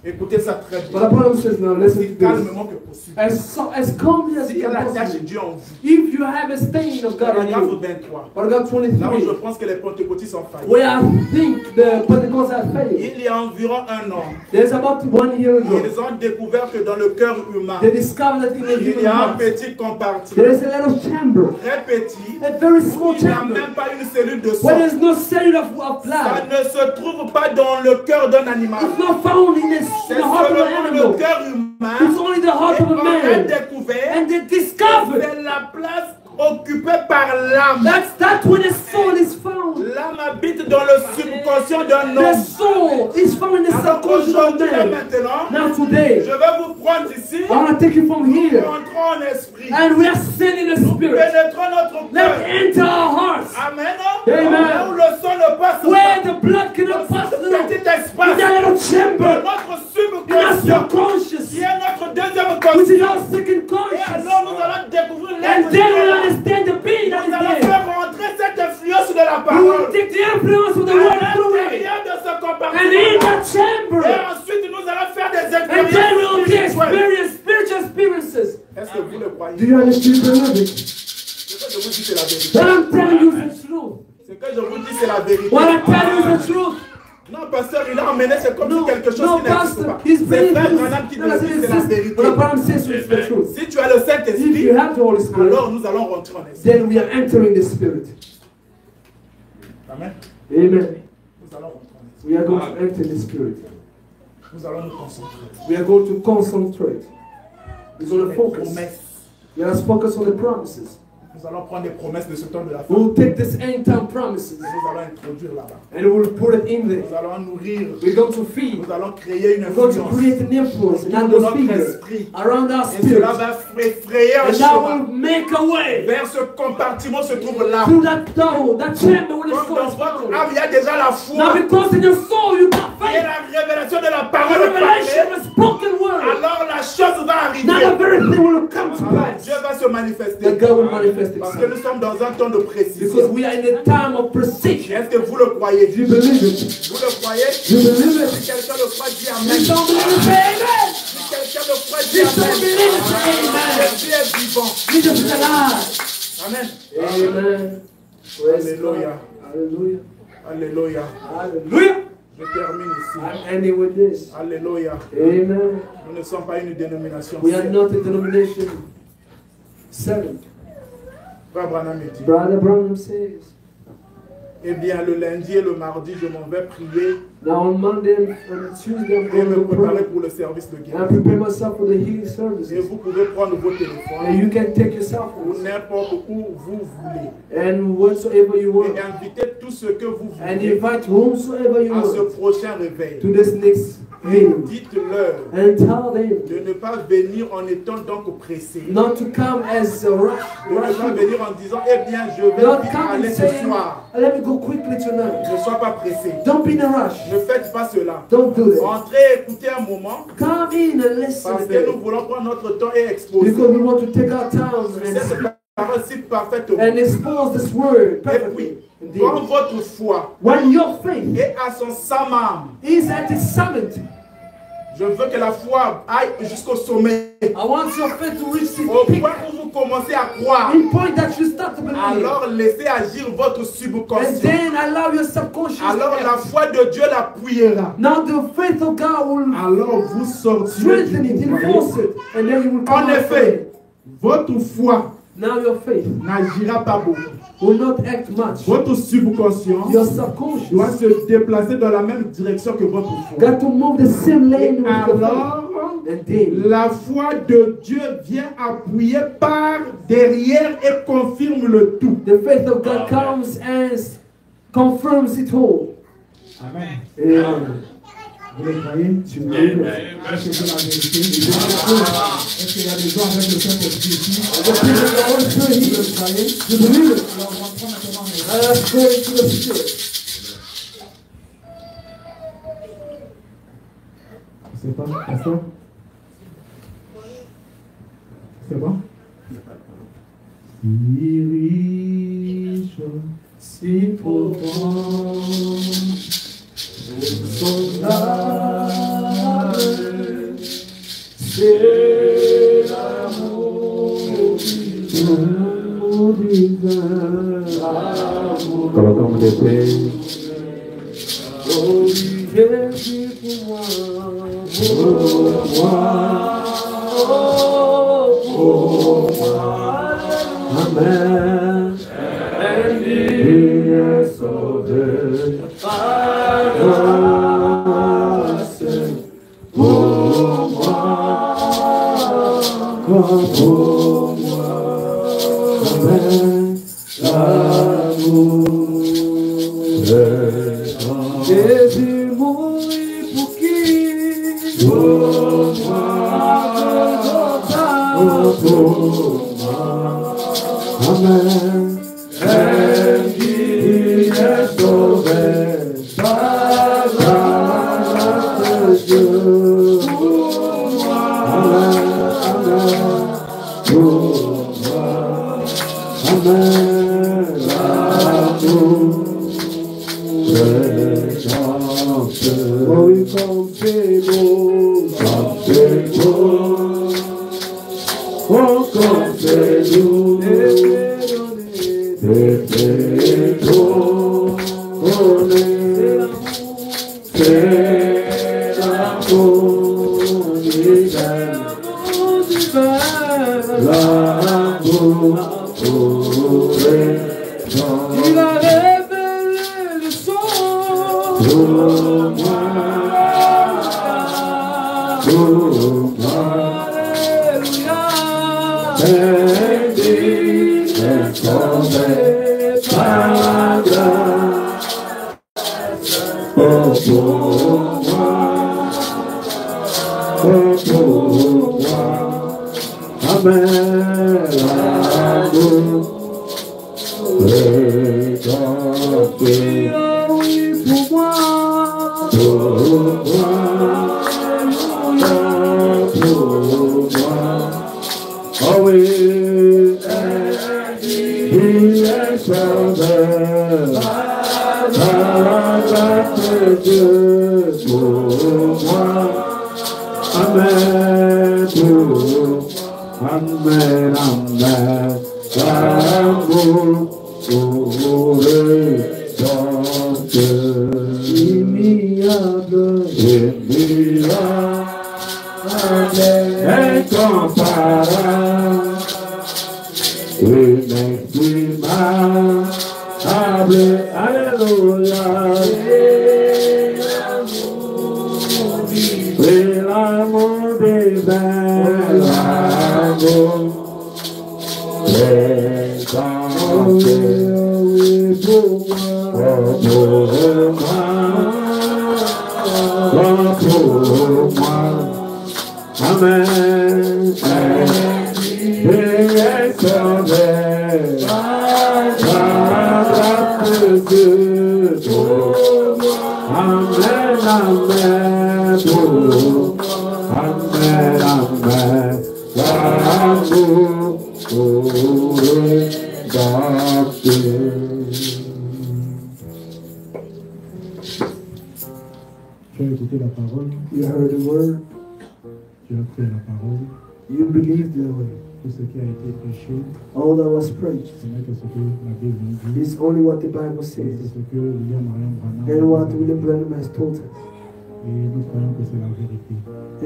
écoutez ça très bien. But the problem says now, listen Aussi to this. calmement que possible. As calmly as S'il you y a can la tâche de possible. Dieu en vous, If you have a stain of God on paragraphe you, 23, paragraph là où je 23, pense que les pentecôtistes ont failli. where I think the Pentecostals have failed. Il y a environ un an, There's about 1 year ago, ils ont découvert que dans le cœur humain, they discovered that in the il y human a un heart, petit compartiment, there is a little chamber, très petit, a very où small il n'y a chamber, même pas une cellule de sang. where there's no cell of Ça blood. ne se trouve pas dans le cœur d'un animal. It's not found in C'est the heart of an seulement le animal. cœur humain. It's only the heart Et of a on a man. découvert And they que discovered c'est la place occupée par l'âme. that's where the soul is found. L'âme habite dans le subconscient d'un The homme. soul is found in the Alors subconscious of aujourd'hui, là, man. maintenant, Now je today, vais vous prendre ici. I want to take you from Nous here. rentrons en esprit. And we are sending the Spirit. Pénétrons notre Let cœur. it enter our hearts. Amen. Amen. Là où le sang ne passe Where pas. the blood cannot pass Ce through. petit In espace. that little chamber notre in our subconscient, subconscious, qui est notre deuxième which is conscience. our second Et conscious. alors nous allons découvrir And then we'll l'être. understand the being that Nous is allons there. faire rentrer cette influence de la We will parole take the influence of the à word through it. l'intérieur de ce And in compartiment. that Et chamber, ensuite nous allons faire des and then we'll expériences spirituelles. spiritual experiences. Est-ce que vous le croyez? Do you understand the logic? Ce que je vous dis c'est la vérité. What I'm telling you is the truth. Ce que je vous dis c'est la vérité. What I'm telling you is the truth. Non, pasteur, il a emmené, c'est comme No, si quelque chose no, qui n'existe pastor, pas. he's C'est bringing frère things Branham qui that nous doesn't dit c'est la exist. vérité. What I'm saying is the truth. Si tu as le If Saint-Esprit, you have the Holy Spirit, alors nous allons rentrer en esprit. then we are entering the Spirit. Amen. Amen. Nous allons rentrer en esprit. We are going to enter the Spirit. Nous allons nous concentrer. We are going to concentrate. We're going to Les focus. promesses. Let us focus on the promises. Nous allons prendre les promesses de ce temps de la fin. We'll take this end time promises Nous allons introduire là-bas. and we'll put it in there. Nous allons nourrir. We're going to feed. Nous allons créer une We're going to influence. create an influence in Autour de those notre people esprit. around our Et spirit. cela va effrayer un And that chemin. will make a way Vers ce compartiment se trouve là. through that door, that chamber where the Comme soul dans is votre found. âme, il y a déjà la Now foi. because in your soul you got Et faith, la révélation de la the parole revelation parlée. of the spoken word, Alors la chose va arriver. now the very thing will come to Alors pass. Dieu va se manifester. That God will manifest Parce que himself. nous sommes dans un temps de Because précision. we are in a time of precision. Est-ce que vous le croyez? Do you believe it? Vous le croyez? Do you believe it? Si quelqu'un le croit, dis You Amen. don't believe it? Say amen. Si quelqu'un le croit, dis You don't Amen. believe it? Say amen. Dieu est vivant. Jesus is alive. Amen. Amen. Praise Alléluia. God. Hallelujah. Alléluia. Hallelujah. Je termine ici. I'm ending with this. Alléluia. Amen. Nous ne sommes pas une dénomination. We are not a denomination. 7. Frère Branham me dit. Brother Branham says, Eh bien, le lundi et le mardi, je m'en vais prier now on Monday and Tuesday I'm et going me to préparer pray. pour le service de And I guérison. prepare myself for the healing Et services. vous pouvez prendre vos And téléphones you can take your cell ou phones n'importe où vous voulez and whatsoever you want. et invitez tout ce que vous And voulez invite whomsoever you à ce want prochain réveil. to this next meeting. Dites-leur And tell them de ne pas venir en étant donc pressé. not to come as a rush. De ne pas venir en disant, eh bien, je vais Not vite come aller and ce say, soir. let me go quickly tonight. Ne sois pas pressé. Don't be in a rush. Ne faites pas cela. Don't do that. Entrez, écoutez un moment, Come in and listen parce a que nous bit. voulons prendre notre temps et exposer Because we want to take our time cette parole si parfaitement. and expose this word Et perfectly. puis, Indeed. quand votre foi When your faith est à son summum, is at its summit, je veux que la foi aille jusqu'au sommet. I want your faith to reach the Au peak. point où vous commencez à croire, In point that you start to believe. alors laissez agir votre And subconscient. then allow your subconscious. Alors la foi de Dieu l'appuyera. Now the faith of God will Alors vous sortirez strengthen it, du coup. enforce it, and then you will come En out effet, votre foi Now your faith n'agira pas beaucoup. will not act much. Votre subconscient Your subconscious doit se déplacer dans la même direction que votre foi. got to move the same lane with your faith. Alors, And then la foi de Dieu vient appuyer par derrière et confirme le tout. the faith of God comes and confirms it all. Amen. Amen. Vous le croyez? Tu veux le Est-ce que c'est la vérité? Est-ce qu'il y a des gens avec le Saint-Esprit ici? The people of the Holy Spirit, Vous le croyez? you believe it? Alors, on va prendre maintenant les- Let's go into the Spirit. C'est pas, pasteur? C'est bon? Si riche, si profond, Son âme, c'est l'amour divin. colocamos de pé. Oh, il est dit pour moi, pour moi. Amen. And il est sauvé par grâce pour moi, comme pour moi. Amen. L'amour est grand. Jésus mourit pour qui? Pour moi, pour moi. Amen. Et qui est sauvé par grâce Dieu pour moi. Amen, amen, pour moi. Amen, l'amour. Oh oui, comme c'est beau, comme c'est beau. Oh, comme c'est doux, c'est beau. C'est l'amour divin, l'amour pour les gens. Il a révélé le son pour moi, alléluia. Béni est tombé par la grâce. Oh pour moi, amen, l'amour rédempté. Oui, pour moi, oh oui, il est sauvé. Dieu pour moi, amen, amen, amen, l'amour pour les immuable, incomparable, inestimable, alléluia. L'amour divin, l'amour rédempté, pour moi, amen, et sauvé, par grâce de Dieu, amen, amen, amen, amen, l'amour pour les Tu as écouté la parole. You heard the word. Tu as cru la parole. You believed the word. Tout ce qui a été prêché, All that was preached ce n'est que ce que la Bible nous dit. is only what the Bible C'est says ce que William Marion Branham and what William Branham has told us. Et nous croyons que c'est la vérité.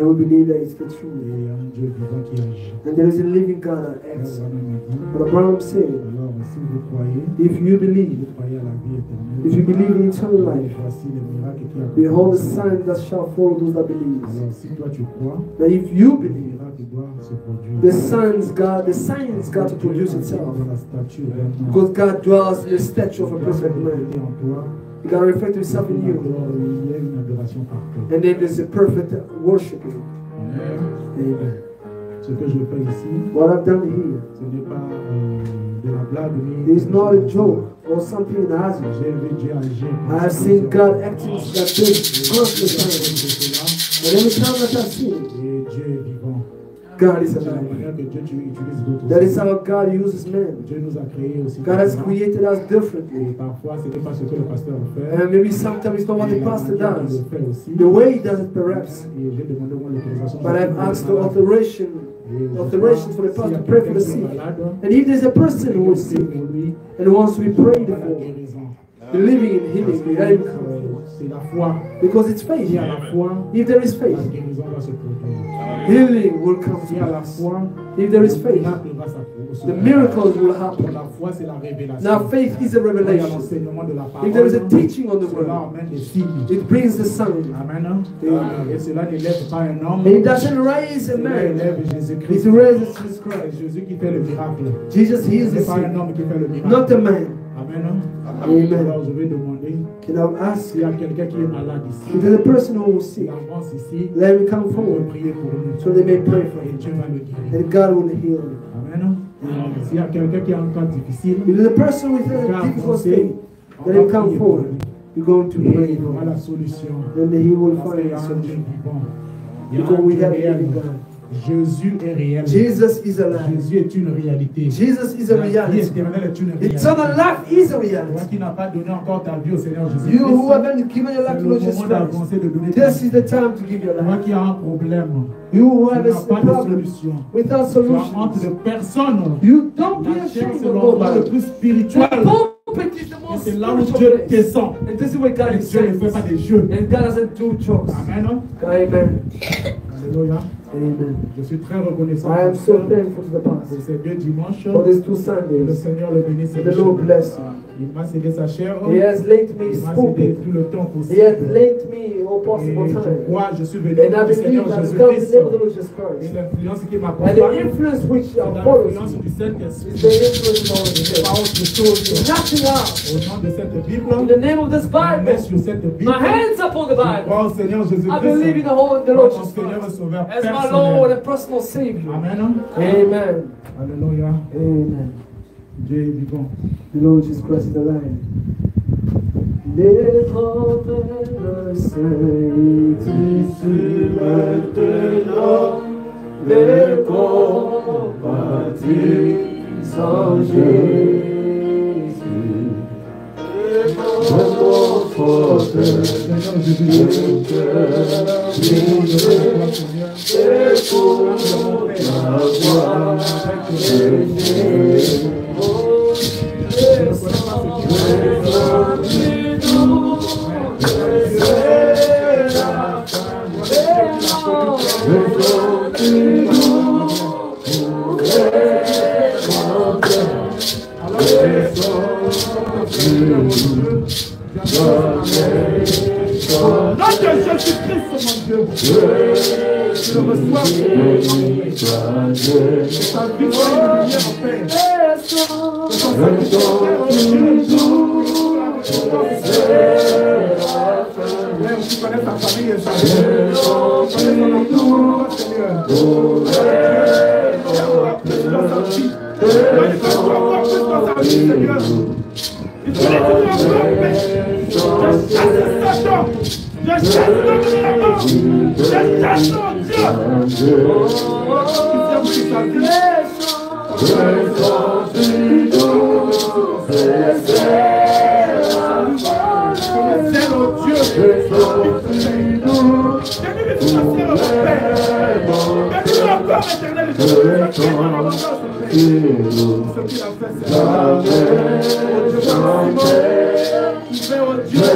And we believe that it's the Et truth. il y a un Dieu vivant qui agit. And there is a living God that Frère acts. Branham a dit, But Branham said, alors si vous croyez, if you believe, vous croyez à la vie éternelle. if you believe in eternal life, Voici les miracles qui behold the accompagnent. signs that shall follow those that believe. Alors si toi tu crois, That if you les believe, miracles doivent se produire. the signs got to produce itself. Dans la statue d'un homme. Because God dwells in the statue of a perfect man. Et en toi, You gotta reflect himself in you. il y a une adoration parfaite. And then there's a perfect worshiping. Amen. Ce que je fais ici, What I've done here ce n'est pas de la blague, mais is not a joke or something in hazard. j'ai vu Dieu agir. I have seen God acting like this constantly. And every time that I see it, Et Dieu est vivant. God is C'est la alive. manière que Dieu utilise d'autres. That is how God uses men. Dieu nous a créés aussi. God has différemment. created us Et differently. parfois, ce n'est pas ce que le pasteur fait. And maybe sometimes it's not what the Et la pastor manière does, qu'il le fait aussi. the way he does it perhaps. Et j'ai demandé moi l'autorisation. But I've asked the authorization for the pastor to pray for the sick. And if there's a person who is sick and wants to be prayed for, believing in healing, let him come. C'est la foi. Because it's faith. Il y a la foi. If there is faith, La guérison va se produire. healing will come Il y to a la pass. foi. If there is Le faith, miracle va s'accomplir. the miracles will happen. La foi, c'est la révélation. Now faith is a Il y a revelation. l'enseignement de la parole. If there is a teaching on the Cela word, emmène des signes. it brings the sign. Amen. Et cela n'élève pas un homme. And it doesn't raise a Cela man. élève It Jésus-Christ. raises Jesus C'est Christ. Jésus qui fait le miracle. Jesus heals Ce the n'est pas un sick, homme qui fait le miracle. not a man. Amen. Amen. Alors je vais demander Can I ask s'il y a quelqu'un qui est malade ici. if there's a person who is S'il sick, avance ici, let him come on va forward prier pour lui. so they may pray for Et him. Dieu va le guérir. And God will heal him. Amen. S'il y a quelqu'un qui a un cas difficile, If there's a person with a difficult state, let him come forward. You're going to Et pray il aura for la us. solution. Then He will Parce qu'il find y a a un Dieu solution. vivant. Il y a Because un we Dieu have a réel. living God. Jésus est réel. Jesus is alive. Jésus est une réalité. Jesus is a La vie reality. éternelle est une réalité. Eternal life is a Toi reality. qui n'as pas donné encore ta vie au Seigneur You Jésus-Christ, who haven't given your c'est life le to Jesus moment Christ, d'avancer, de donner ta this is vie. the time to give your Toi life. qui as un problème, You who tu have n'as a pas de problem solution. without Tu as honte solutions, de personne. you don't be La chair, ashamed c'est of l'endroit le nobody. plus The spirituel. pulpit is the Et most c'est là où spiritual Dieu place. descend. And this is where God Et is Dieu ne fait pas saying. des jeux. And God doesn't do jokes. Amen. Amen. Alléluia. Amen. Je suis très reconnaissant I am pour so ça, thankful to the pour pastor ces deux dimanches. for these 2 Le Sundays. Seigneur le bénisse. The Lord bless you. Il m'a cédé sa chair. He has lent me Il his m'a cédé pulpit. tout le temps He possible. has lent me all Et possible je time. crois, je suis venu And I au believe Seigneur that the Jésus-Christ. name of the Lord Jesus Et Christ. l'influence qui And the m'accompagne, influence which c'est follows l'influence you du is Saint-Esprit. the influence of the Holy C'est pas Spirit. autre chose. Nothing else. Au nom de cette Bible, In the name of this je mets Bible, sur cette Bible. my hands upon the Je Bible. crois au Seigneur I believe in Jésus-Christ. the Lord Mon Jesus Seigneur et Christ Sauveur as my Lord personnel. and personal Savior. Amen. Amen. Alléluia. Amen. Dieu est vivant. The Lord Jesus Christ is alive. Les promesses ici maintenant, les combattus en Jésus. Mon forte, Seigneur Jésus-Christ. et pour la gloire de Jésus. Notre Jésus-Christ, mon Dieu, je reçois sa victoire et lumière en paix. Tu connais sa famille et sa vie. Tu connais son enfant, Seigneur. Plus dans sa vie. Il va encore plus dans sa vie, Seigneur. Il faut les tenir encore en paix. Je chasse Satan. Je chasse le diable. Je chasse mon Dieu. Qui sa vie. C'est mon Dieu. Bénis-le financièrement, mon Père. Bénis-le encore, éternel. Ce qu'il a fait, c'est la oh Dieu,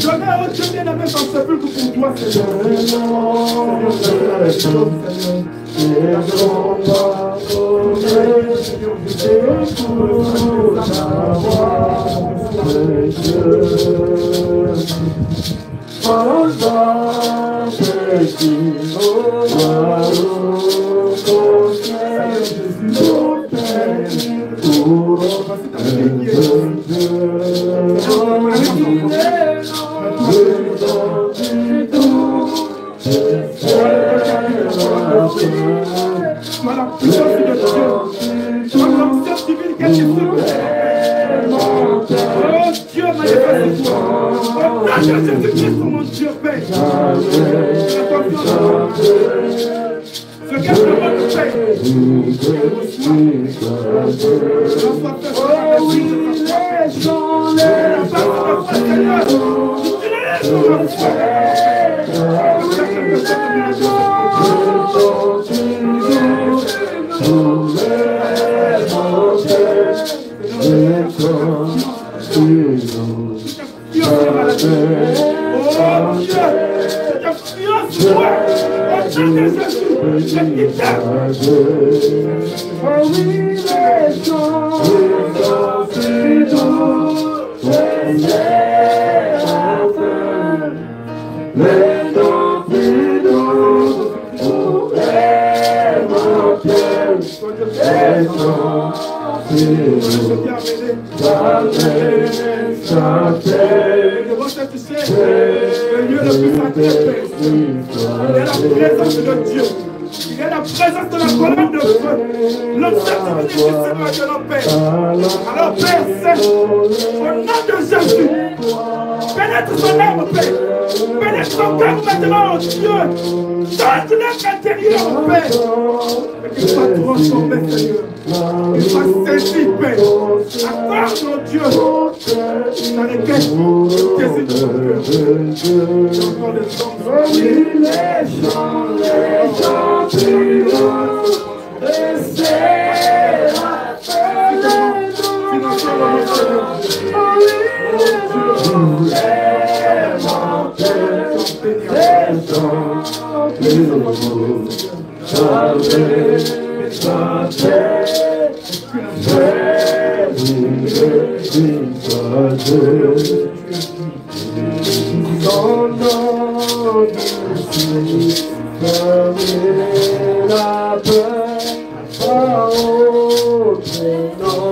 donnez au Dieu bien-aimé dans ce sépulcre pour toi, Sois la puissance de Dieu. Sois l'onction divine qui est sur nous. Oh Dieu, manifeste-toi. Au nom de Jésus-Christ, mon Dieu, Père. La confiance en Dieu. Ce qu'est le monde de paix. Devant ça, tu sais, le lieu le plus sacré, Père. Il y a la présence de Dieu. Il y a la présence de la colonne de feu. L'homme saint qui s'éloigne de nos pères. Alors, Père Saint, au nom de Jésus, pénètre son âme, Père. Pénètre son cœur maintenant, oh Dieu. Change notre intérieur, Père. Et qu'il soit transformé, Seigneur. Qu'il soit saisi, Père. Accorde, oh Dieu, dans lesquels tu décides de ton cœur. Encore des hommes. Les gens puants, et c'est la la peur, pas autre nom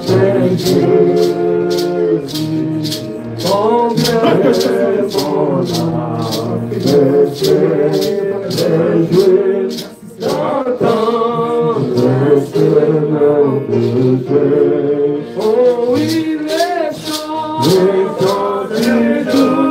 que Jésus. Combien de mon âme se réjouit d'entendre ce nom de Dieu. Oh oui, les chants du doux,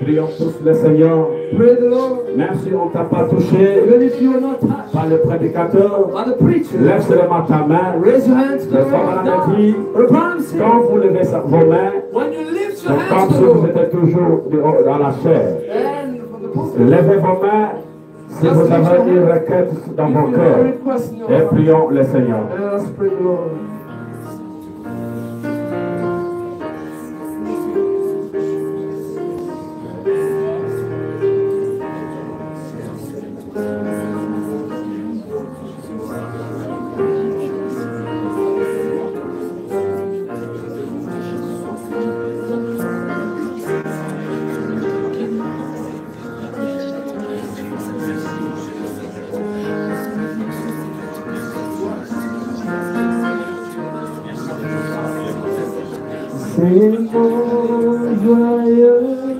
Prions tous le Seigneur. Même si on ne t'a pas touché par le prédicateur, lève seulement ta main. Le Seigneur a dit, quand vous levez vos mains, c'est comme si vous étiez toujours dans la chair. Levez vos mains si vous avez une requête dans vos cœurs. Et prions le Seigneur. C'est mon joyeux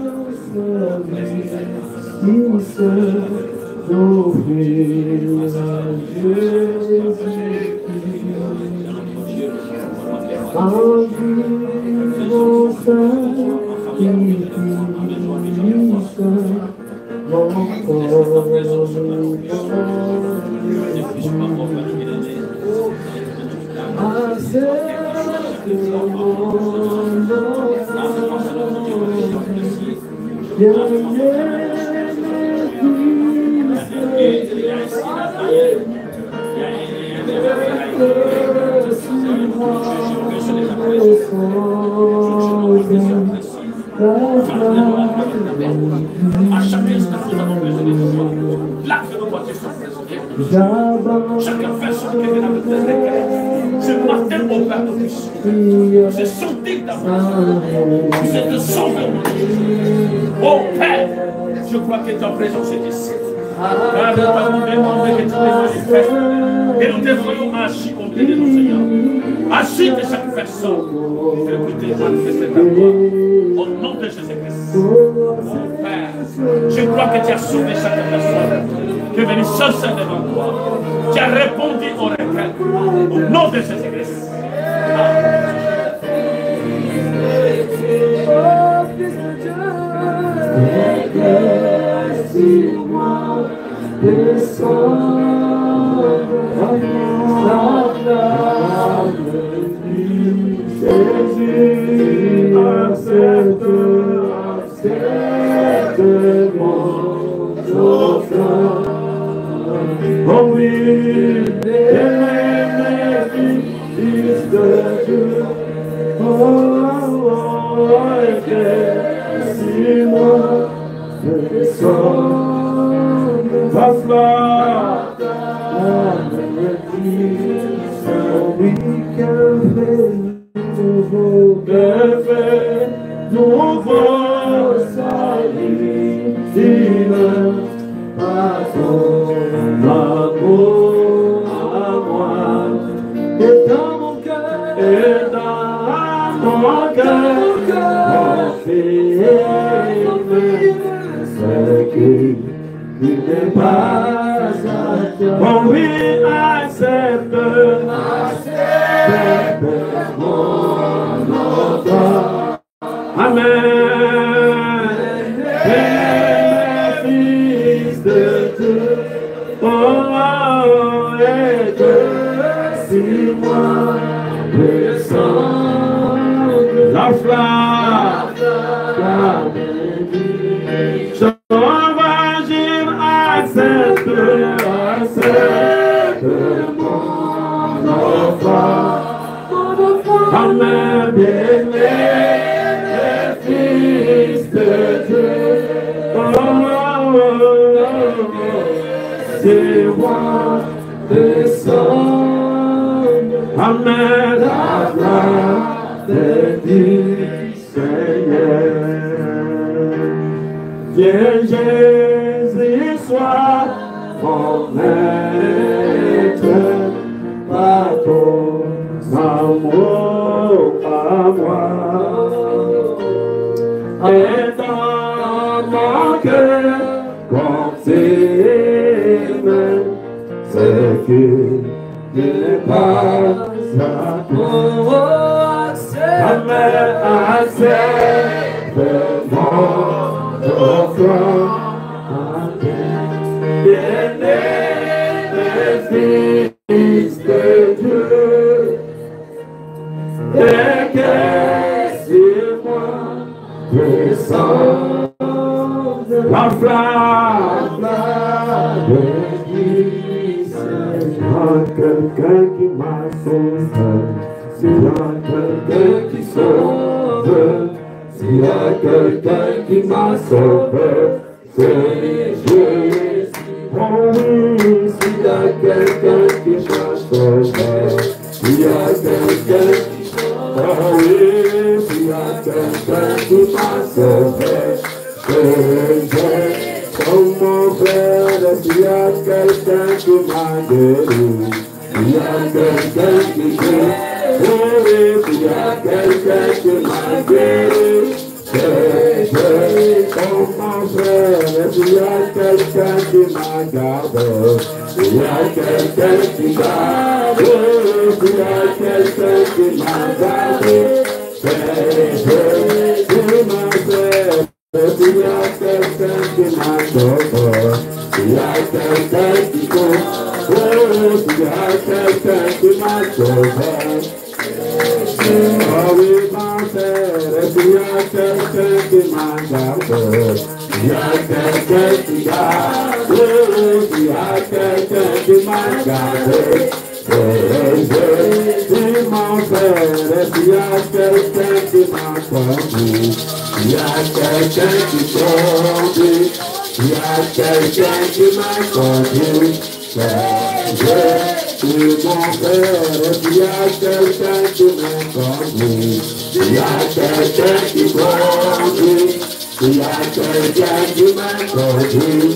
Chacun fait son qui vient avec des ce matin, mon Père, c'est sauter d'amour. C'est de sauver mon Dieu. Oh Père, je crois que ta présence est ici. Car nous t'avons demandé que tu te manifestes. Et nous te voyons agir au milieu de nos Seigneurs. Agis de chaque personne. Que tu te manifestes ta gloire. Au nom de Jésus-Christ. Oh Père, je crois que tu as sauvé chaque personne qui est venue chercher devant toi. Tu as répondu aux requêtes. Au nom de Jésus-Christ. Oh oui, fils de Dieu, moi descends, ta flamme, celui qu'un fait nouveau salut divin, par ton amour à moi, et dans mon cœur, c'est qu'il n'est pas à toi. Oh oui, accepte mon offre. Amen. Fils de Dieu, oh, et que si moi descends la flamme, Sauvagine, accepte mon offre. Amen, bien-aimé, fils de Dieu. C'est moi, descends. Amen, la gloire du Seigneur. Viens Jésus, sois mon maître, par ton amour à moi. Et dans mon cœur, comme tes mains, c'est que tu n'es pas à toi. Amen, accepte mon offre. Bien-aimé, fils de Dieu, et que sur moi descend la flamme de Christ. Quelqu'un qui m'a sauvé, s'il y a quelqu'un qui sauve, s'il y a quelqu'un qui m'a sauvé, c'est Jésus. Oh oui, s'il y a quelqu'un qui m'a sauvé, s'il y a quelqu'un qui sauve, oh oui, s'il y a quelqu'un qui m'a sauvé, c'est Jésus. Oh mon frère, s'il y a quelqu'un qui m'a guéri, s'il y a quelqu'un qui guérit, oh oui, s'il y a quelqu'un qui m'a guéri, c'est Jésus. mon frère, il y a quelqu'un qui m'a gardé. Il y a quelqu'un qui garde. Il y a quelqu'un qui m'a gardé. C'est Jésus, mon frère. Il y a quelqu'un qui m'a sauvé. Il y a quelqu'un qui compte. Il y a quelqu'un qui m'a sauvé. Oh oui, mon frère, il y a quelqu'un qui m'a gardé. Il y a quelqu'un qui garde. Il y a quelqu'un qui m'a gardé. C'est mon frère, il y a quelqu'un qui m'a conduit. Il y a quelqu'un qui conduit. Il y a quelqu'un qui m'a conduit. C'est mon frère, il y a quelqu'un qui m'a conduit. Il y a quelqu'un qui conduit. Il y a quelqu'un qui m'a conduit.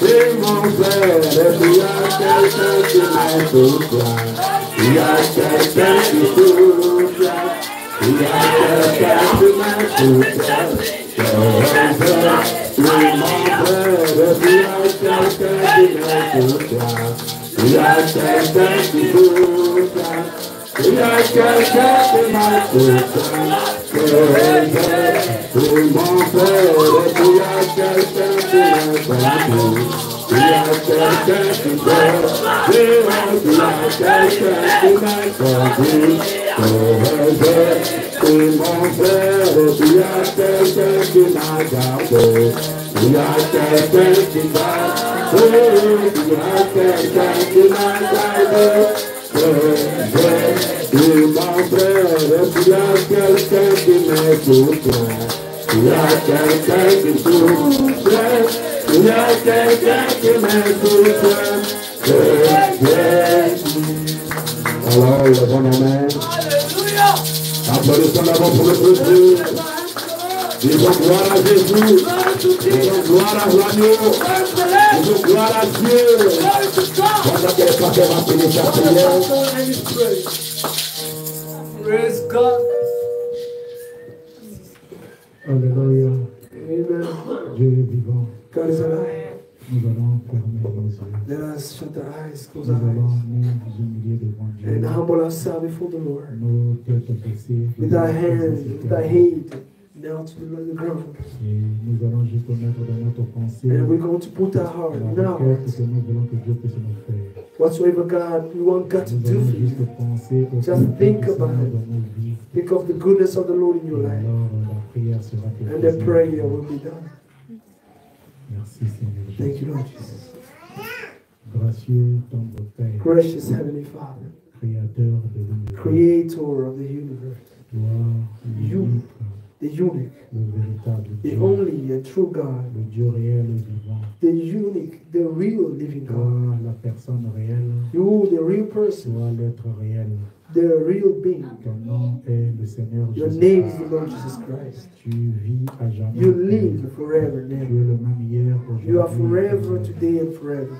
C'est mon frère, il y a quelqu'un qui m'a soutient. Il y a quelqu'un qui soutient. Il y a quelqu'un qui m'a soutient. C'est mon frère, il y a quelqu'un qui m'a soutient. Il y a quelqu'un qui soutient. Il y a quelqu'un qui m'a soutient. C'est mon frère, il y a quelqu'un qui m'a conduit. Il y a quelqu'un qui dort. Il y a quelqu'un qui m'a conduit. C'est mon frère, il y a quelqu'un qui m'a gardé. Il y a quelqu'un qui garde. Il y a quelqu'un qui m'a gardé. C'est mon frère, il y a quelqu'un qui m'écoute. Il y a quelqu'un qui souffre. Il y a quelqu'un qui m'écoute. Alors, le bon amen. Applaudissons d'abord pour le Dieu. Disons gloire à Jésus. Disons gloire à l'agneau. Disons gloire à Dieu. Pendant que les paquets vont finir sa prière. Praise God. Alléluia. Amen. Dieu est vivant. God is alive. Nous allons fermer nos yeux. Let us shut our eyes, close Nous our allons eyes, nous humilier devant Dieu. and humble ourselves before the Lord. Nos têtes baissées. With our hands, with our head down to the ground. Et nous allons juste mettre dans notre pensée And we're going to put our heart in la our requête hearts. que nous voulons que Dieu puisse nous faire. Whatsoever God, we want God to Nous do allons for juste you. penser au Just think Seigneur about it. dans nos vies. Think of the goodness of the Lord in your Et life. alors la prière sera faite. And the prayer will be done. Merci Seigneur. Thank you, Lord Jesus. Gracieux tendre Père, Gracious Heavenly Father, Créateur de l'univers, Creator of the universe, toi, You. the unique, le véritable the Dieu, only and true God, le Dieu réel et vivant, the unique, the real living toi, God, la personne réelle, you, the real person, toi, l'être réel. the real being. Ton nom est le Seigneur Your Jésus. name is the Lord Jesus Christ. Tu vis à jamais. You live forever Tu es now. le même hier, You are aujourd'hui. forever today and forever.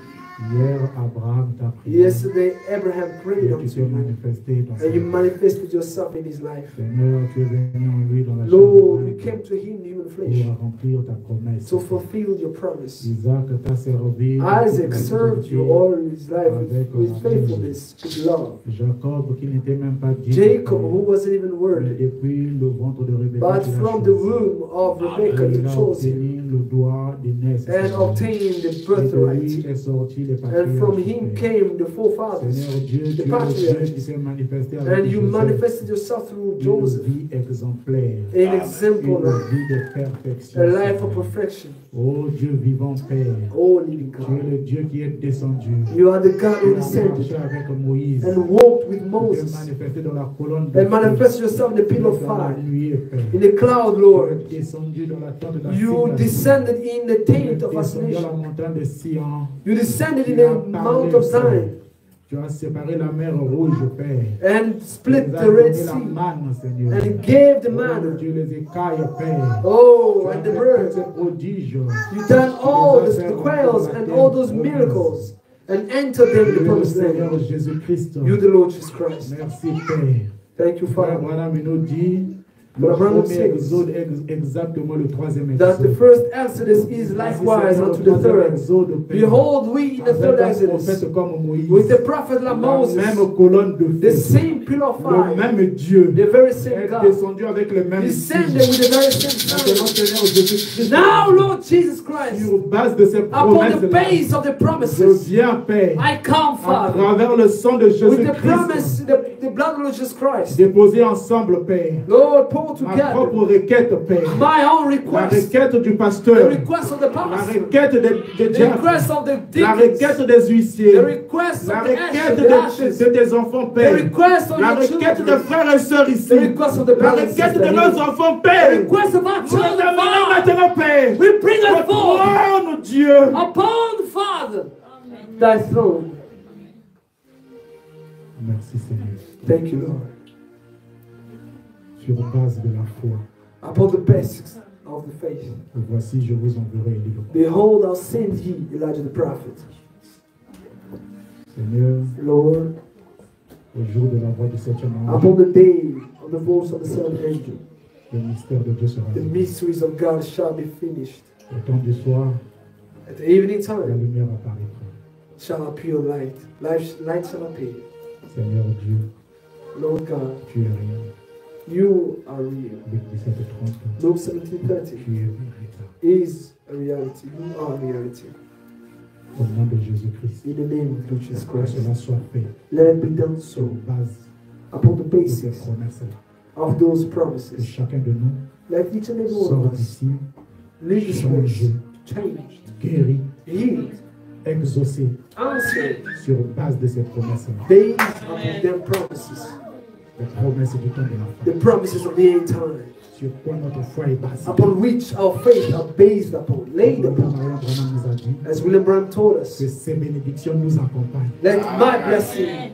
Hier, Abraham t'a prié. Yesterday, Abraham prayed Et tu unto t'es you, manifesté dans sa and you vie. manifested yourself in his life. Seigneur, tu es venu en lui dans la Lord, you chair came to him in human flesh pour remplir ta promesse. to fulfill your promise. Isaac t'a servi. Isaac served you all his life with faithfulness, with love. Jacob, qui n'était même pas dit. Jacob, who wasn't even Mais worthy, depuis le ventre de Rebecca, but tu l'as from the choisi. womb of Rebekah, Il you a chose him obtenu le droit d'aînesse. and obtained the Et de lui birthright. est sorti les And from patriarches. him came the forefathers, Seigneur Dieu, the tu es le Dieu patriarchs. qui s'est manifesté And avec you Joseph. manifested yourself through Une Joseph, vie exemplaire. an example, Une vie de perfection. a life of Seigneur. perfection. Oh Dieu vivant Père, Oh, living tu es God. le Dieu qui est descendu. You are the God Tu who as marché descended avec Moïse. and walked with Tu t'es Moses manifesté dans la colonne de and feu. manifested yourself in the pillar of Dans la fire, nuée, Père. in the cloud, Tu Lord. es descendu dans la tente You d'Assignation. descended in the Tu es tent of descendu à la assassination. montagne de Sion. You descended in Tu as the parlé, Mount of Père. Zion Tu as séparé la mer rouge, Père. and Tu split nous as the Red donné la Sea manne, Seigneur. and gave the Oh, manna. Dieu, les écailles, Père. Oh, Tu as and the fait tous birds. ces prodiges. You done all the quails and all those miracles and entered them in the Le promised Seigneur land. Jésus-Christ. You, the Lord Jesus Christ. Merci, Père. Thank you, Frère Father. Branham, il nous dit But Le Abraham premier says exode est exactement le troisième that the exode. first Exodus is likewise unto the third. Behold, we in the third Exodus, prophète comme Moïse, with the prophet like la Moses, même colonne de the feu, same pillar of le fire, même Dieu the very same est God, descendu avec le même descended signe. with the very same Maintenant, Son. Seigneur Jésus-Christ, Now, Lord Jesus Christ, sur base de ces upon the promesses, base of the je promises, viens, Père, I come, à Father, travers le sang de with the promise, Jésus-Christ, the blood of Jesus Christ. déposer ensemble, Père, Lord, pour ma together propre requête, Père, my own la request, requête du the pasteur, request of the la pastor, requête des the diacres, request of the la deacons, requête des huissiers, the request la of the requête ashes, de tes enfants, the Père, request of la your requête de children, frères et sœurs ici, the request of the la brothers and requête de sisters nos here, enfants, the Père. request of our Nous les children, amenons Father. maintenant, Père, We bring us forth trône, Dieu. upon, Father, thy throne. Merci, Seigneur. Thank you, Lord. Sur base de la foi, Upon the basics of the faith. voici, je vous enverrai Élie le prophète. Behold, I'll send ye Elijah the prophet. Seigneur, Lord, au jour de la voix du septième ange, upon the day of the voice of the seventh angel, le mystère de Dieu sera the révélé. mysteries of God shall be finished. Au temps du soir, At the evening la time lumière apparaîtra. shall appear light. Light shall appear. Seigneur Dieu, Lord God, tu es réel. you are real. Luc 17:30, Luke 17:30 tu es véritable. is a reality. You are reality. Au nom de Jésus-Christ, In the name of Jesus que Christ, cela soit fait let it be done sur so base upon the de ces basis promesses-là. of those Que promises. chacun de nous Let each and every one sorte of us d'ici leave this place changé, changed, guéri, healed, exaucé answered, sur base de ces promesses-là. based upon their promises, Les promesses du temps de la fin. the promises of the end time, Sur quoi notre foi est basée. upon which our faith are based upon, laid Comme upon. Marion Branham nous a dit, As William Branham told us, que ces bénédictions nous accompagnent. let my blessing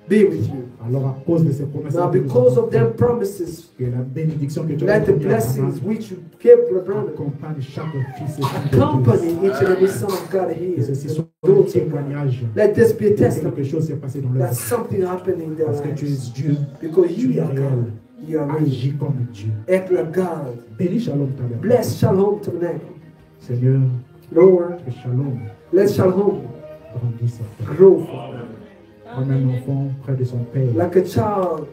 be with you. Alors à cause de ces promesses, Now, because of their promises, que la bénédiction que tu as let the donnée à blessings Abraham which you give to Branham accompagne chaque fils et fille de accompany Dieu. each and every son of God Que here. ceci soit and un daughter of God. témoignage Let this be a que testimony quelque chose s'est passé dans leur that vie. something happened in their Parce que tu lives. es Dieu, Because tu you es are réel, God. You are real. agis comme Dieu. Act like God. Bénis Shalom Tabernacle. Bless Shalom Tabernacle. Seigneur, Lord, que Shalom let Shalom grandisse. grow for them. Comme un enfant près de son père. Like a child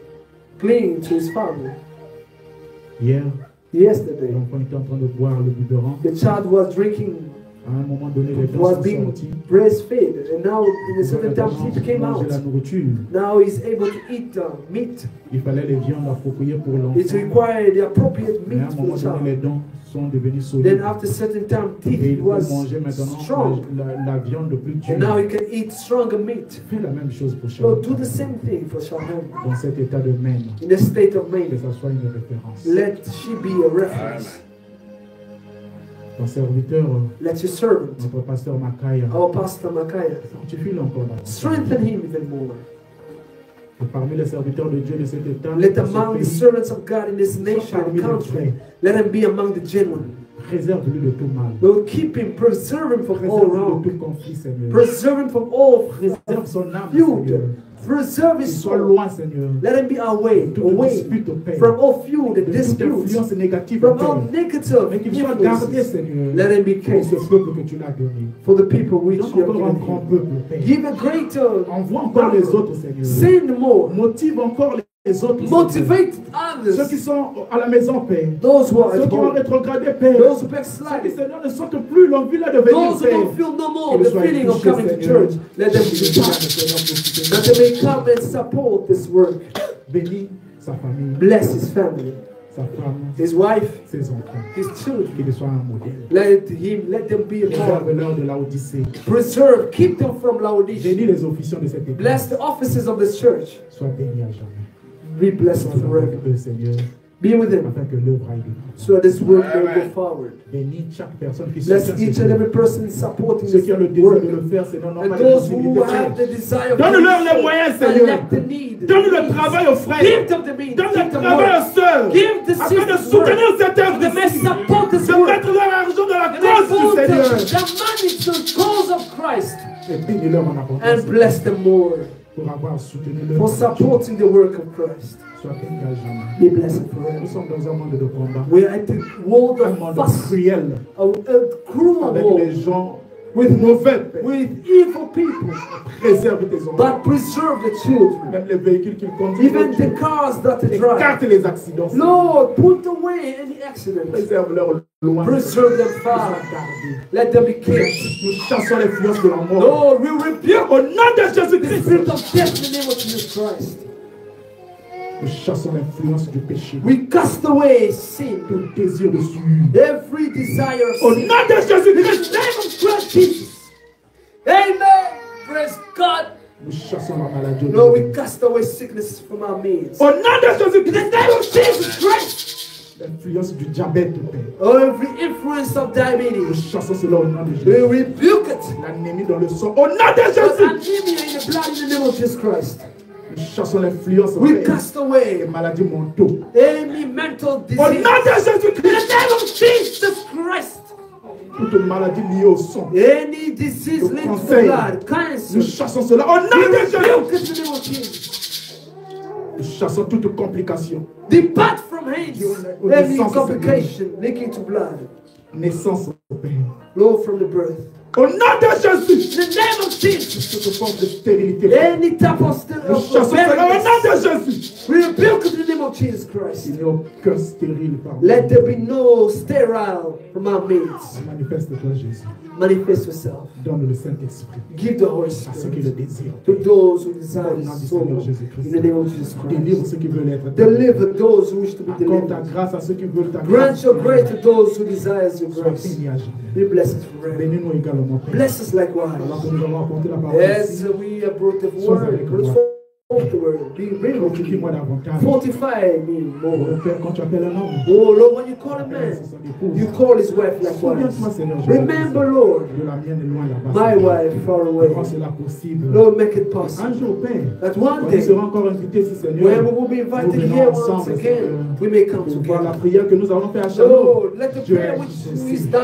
clinging to his father. Hier, Yesterday, l'enfant était en train de boire le biberon. the child was drinking, À un moment donné, les dents was sont being sorties. breastfed, and now in a certain time teeth came Manger out. la nourriture. Now he's able to eat meat. Il fallait les viandes appropriées pour l'enfant. It's required the appropriate Mais à meat un for moment the donné, les child. dents sont devenues solides. Then after a certain time, Et teeth il peut was manger maintenant strong, la viande plus and now he dure. can eat stronger meat. Fais la même chose pour So Shalom. do the same thing for Shalom. Dans cet état de même, In the state of que Maine, ça soit une référence. let she be a reference. Ton serviteur, Let your servant, notre pasteur Makaya, our pastor Micaiah, fortifie-le encore davantage. strengthen him even more. Et parmi les serviteurs de Dieu de cet état, Let de ce among the pays, servants of God in this nation and country, let him be among the genuine. préserve-lui de tout mal. Lord, keep him, preserve him from all Préserve-lui de wrong, tout conflit, Seigneur. preserve him from all Préserve son âme, Seigneur. feud, preserve Qu'il his soit soul. loin, Seigneur. Let him be away, Toute away dispute au Père. from all feud and De toute disputes, influence négative au from all Père. negative Mais qu'il soit gardé, influences. Seigneur, Let him be pour kept ce peuple que tu l'as donné. for the people which Donne you have encore un given grand him. peuple, Père. Give a greater Envoie encore les autres, Seigneur. send more. Motive encore les autres, Seigneur. Motivate Ceux qui others. sont à la maison, Père. Those who are Ceux at qui ont home. rétrogradé, Père. Those who Ceux qui, backslide. Seigneur, ne sentent plus l'envie là de venir, Those who Père. don't feel no more Qu'ils the soient feeling of touchés, coming to Seigneur. church. Let them be Qu'ils touched. Seigneur, pour soutenir. That they may come and support this work. Bénis sa famille, Bless his family, sa femme, his wife, ses enfants. his children. Qu'il soit un modèle. Let them be a model. Préserve-leur de la Odyssée. Preserve, keep them from Laodicea. Bénis les officiants de cette église. Bless the offices of this church. Sois béni à jamais. Be blessed Sois forever. avec eux, Seigneur, Be with him afin que l'œuvre aille de l'avant. so that this work may go forward. Bénis chaque personne qui Bless soutient each cette and œuvre. every person supporting Ceux this qui ont le désir work. de le faire, Seigneur, n'ont And pas les those who possibilités. have the desire of Donne-leur doing les so, moyens, and Seigneur. lack the need. Donne le travail aux frères. Give them the means. Donne Give le them travail work. aux sœurs. Give the Afin de sisters soutenir work. cette œuvre. They may support this De work. mettre leur argent dans la And they cause du put Seigneur. the money to the cause of Christ. Et bénis-leur en abondance. And bless them more. pour avoir soutenu le for supporting the work of Christ. Sois engageant. Be blessed Nous forever. sommes dans un monde de combat. We are at the world Un monde of fuss, cruel a cruel avec world les gens with mauvais pères. with evil people, Préserve tes enfants. but preserve the children. Même les véhicules qu'ils conduisent. Even the cars that they drive. Écarte les accidents. Lord, put away any accidents. Préserve-leur loin. Preserve them far. Let them be kept. Nous chassons l'influence de la mort. Lord, we rebuke Au nom de the Jésus-Christ. spirit of death in the name of Jesus Christ. Nous chassons l'influence du péché. We cast away sin. Tout désir de suivre. Every desire of Au sin. nom de In Jésus-Christ. the name of Christ Jesus. Amen. Praise God. Nous chassons la maladie. Lord, we cast away sickness from our midst. Au nom de In the Jésus-Christ. name of Jesus Christ. L'influence du diabète, Père. Oh, every influence of Nous diabetes. chassons cela au nom de We Jésus. rebuke it. L'anémie dans le sang. Au nom de But Jésus. anemia in the blood in the name of Jesus Christ. Nous chassons l'influence We Père, cast des away maladies mentaux. any mental Au disease. nom de In the Jésus-Christ. name of Jesus Christ. Toute maladie liée au sang. Any disease Le linked to the cancer. blood, cancer. Nous chassons cela au nom We de Jésus. rebuke it in the name of Jesus. Nous chassons toute complication. Depart from hence. Au Any naissance, complication linking to blood. Naissance, Père. Lord, from the birth. Au nom de Jésus. In the name of Jesus. Toute forme de stérilité. Père. Any type of Nous chassons cela au nom barrenness. de Jésus. We rebuke it in the name of Jesus Christ. Il n'y a aucun stérile par Let there be no sterile from our midst. Manifeste-toi, Jésus. Manifest yourself. Donne le Saint-Esprit Give the Holy à ceux qui le Spirit désirent. to those who desire Au nom His du soul. Seigneur Jésus-Christ. In the name of Jesus Délivre Christ. ceux qui veulent être. Deliver those who wish to be Accorde ta delivered. grâce à ceux qui veulent ta Grant grâce. your grace to those who desire your Sois grace. béni à jamais. Be blessed forever. Bénis-nous également, Père. Bless us Alors likewise. que nous avons apporté la parole As ici, we have brought the Sois word, avec brought moi. forth the word. Be real with fortifie-moi me. davantage. Fortify me Oh more. Père, quand tu appelles un homme, Oh Lord, when you call a man, c'est son épouse. you call his wife Souviens-toi, likewise. Seigneur, je Remember, Lord, de la mienne est loin là-bas. my wife far away. Rends cela possible. Lord, make it possible. Un jour, Père, That quand one nous day, serons encore invités ici, Seigneur, when we will be nous invited venons here once ensemble, again, Seigneur, we may come pour voir la together. prière que nous allons faire à Shalom. Lord, let the Dieu prayer est which ici. is done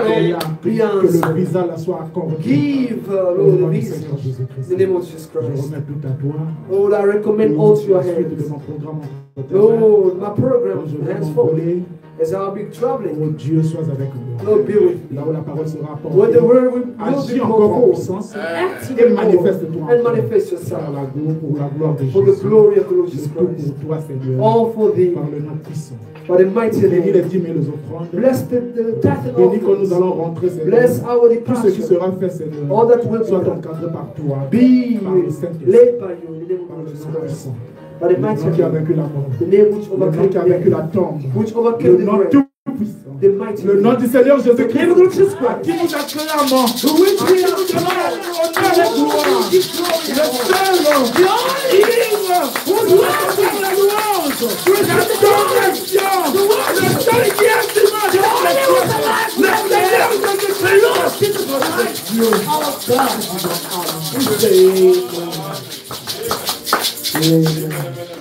Et be que le answered. visa la soit accordé. Give, Au Lord, nom the du visa. Seigneur Jésus-Christ. In the name of Jesus Je Christ. remets tout à toi. Lord, I recommend all to your La suite de hands. mon programme en votre main. Lord, my Quand program je vais henceforth, m'envoler, as I'll be traveling, oh Dieu, sois avec moi. Lord, be with me. Là où la parole sera Where the apportée, word will agis be encore en performed. puissance Act et in manifeste-toi and encore. manifest Pour yourself la gloire de for the Jésus. glory of the Lord Et Jesus tout Christ. pour toi, Seigneur, All for thee, par le nom puissant. by the mighty Bénis les name. 10 000 offrandes. Bless the tithe and Bénis quand nous offerings. allons rentrer, Seigneur. Bless our Tout ce qui departure. sera fait, Seigneur, All that will be soit done. encadré par toi. Be Par le Saint-Esprit. led by you in the name Par of le Jesus nom Christ. puissant. By the Le mighty nom qui a name. vaincu la mort. The name which Le nom overcame qui a vaincu la death. tombe. Which Le overcame the nom grave. tout-puissant. The mighty Le nom name. du Seigneur The name of Jésus-Christ. the Lord Jesus À qui Christ. nous a créé à mort. To which we are Honneur et gloire. give glory Le and honor. seul The only ivre who's worthy pour la louange. to La adoration. Le seul qui est dimanche. The only who's alive Le Seigneur forever. Jésus-Christ. The Lord Jesus Christ, our God. Amen. Amen.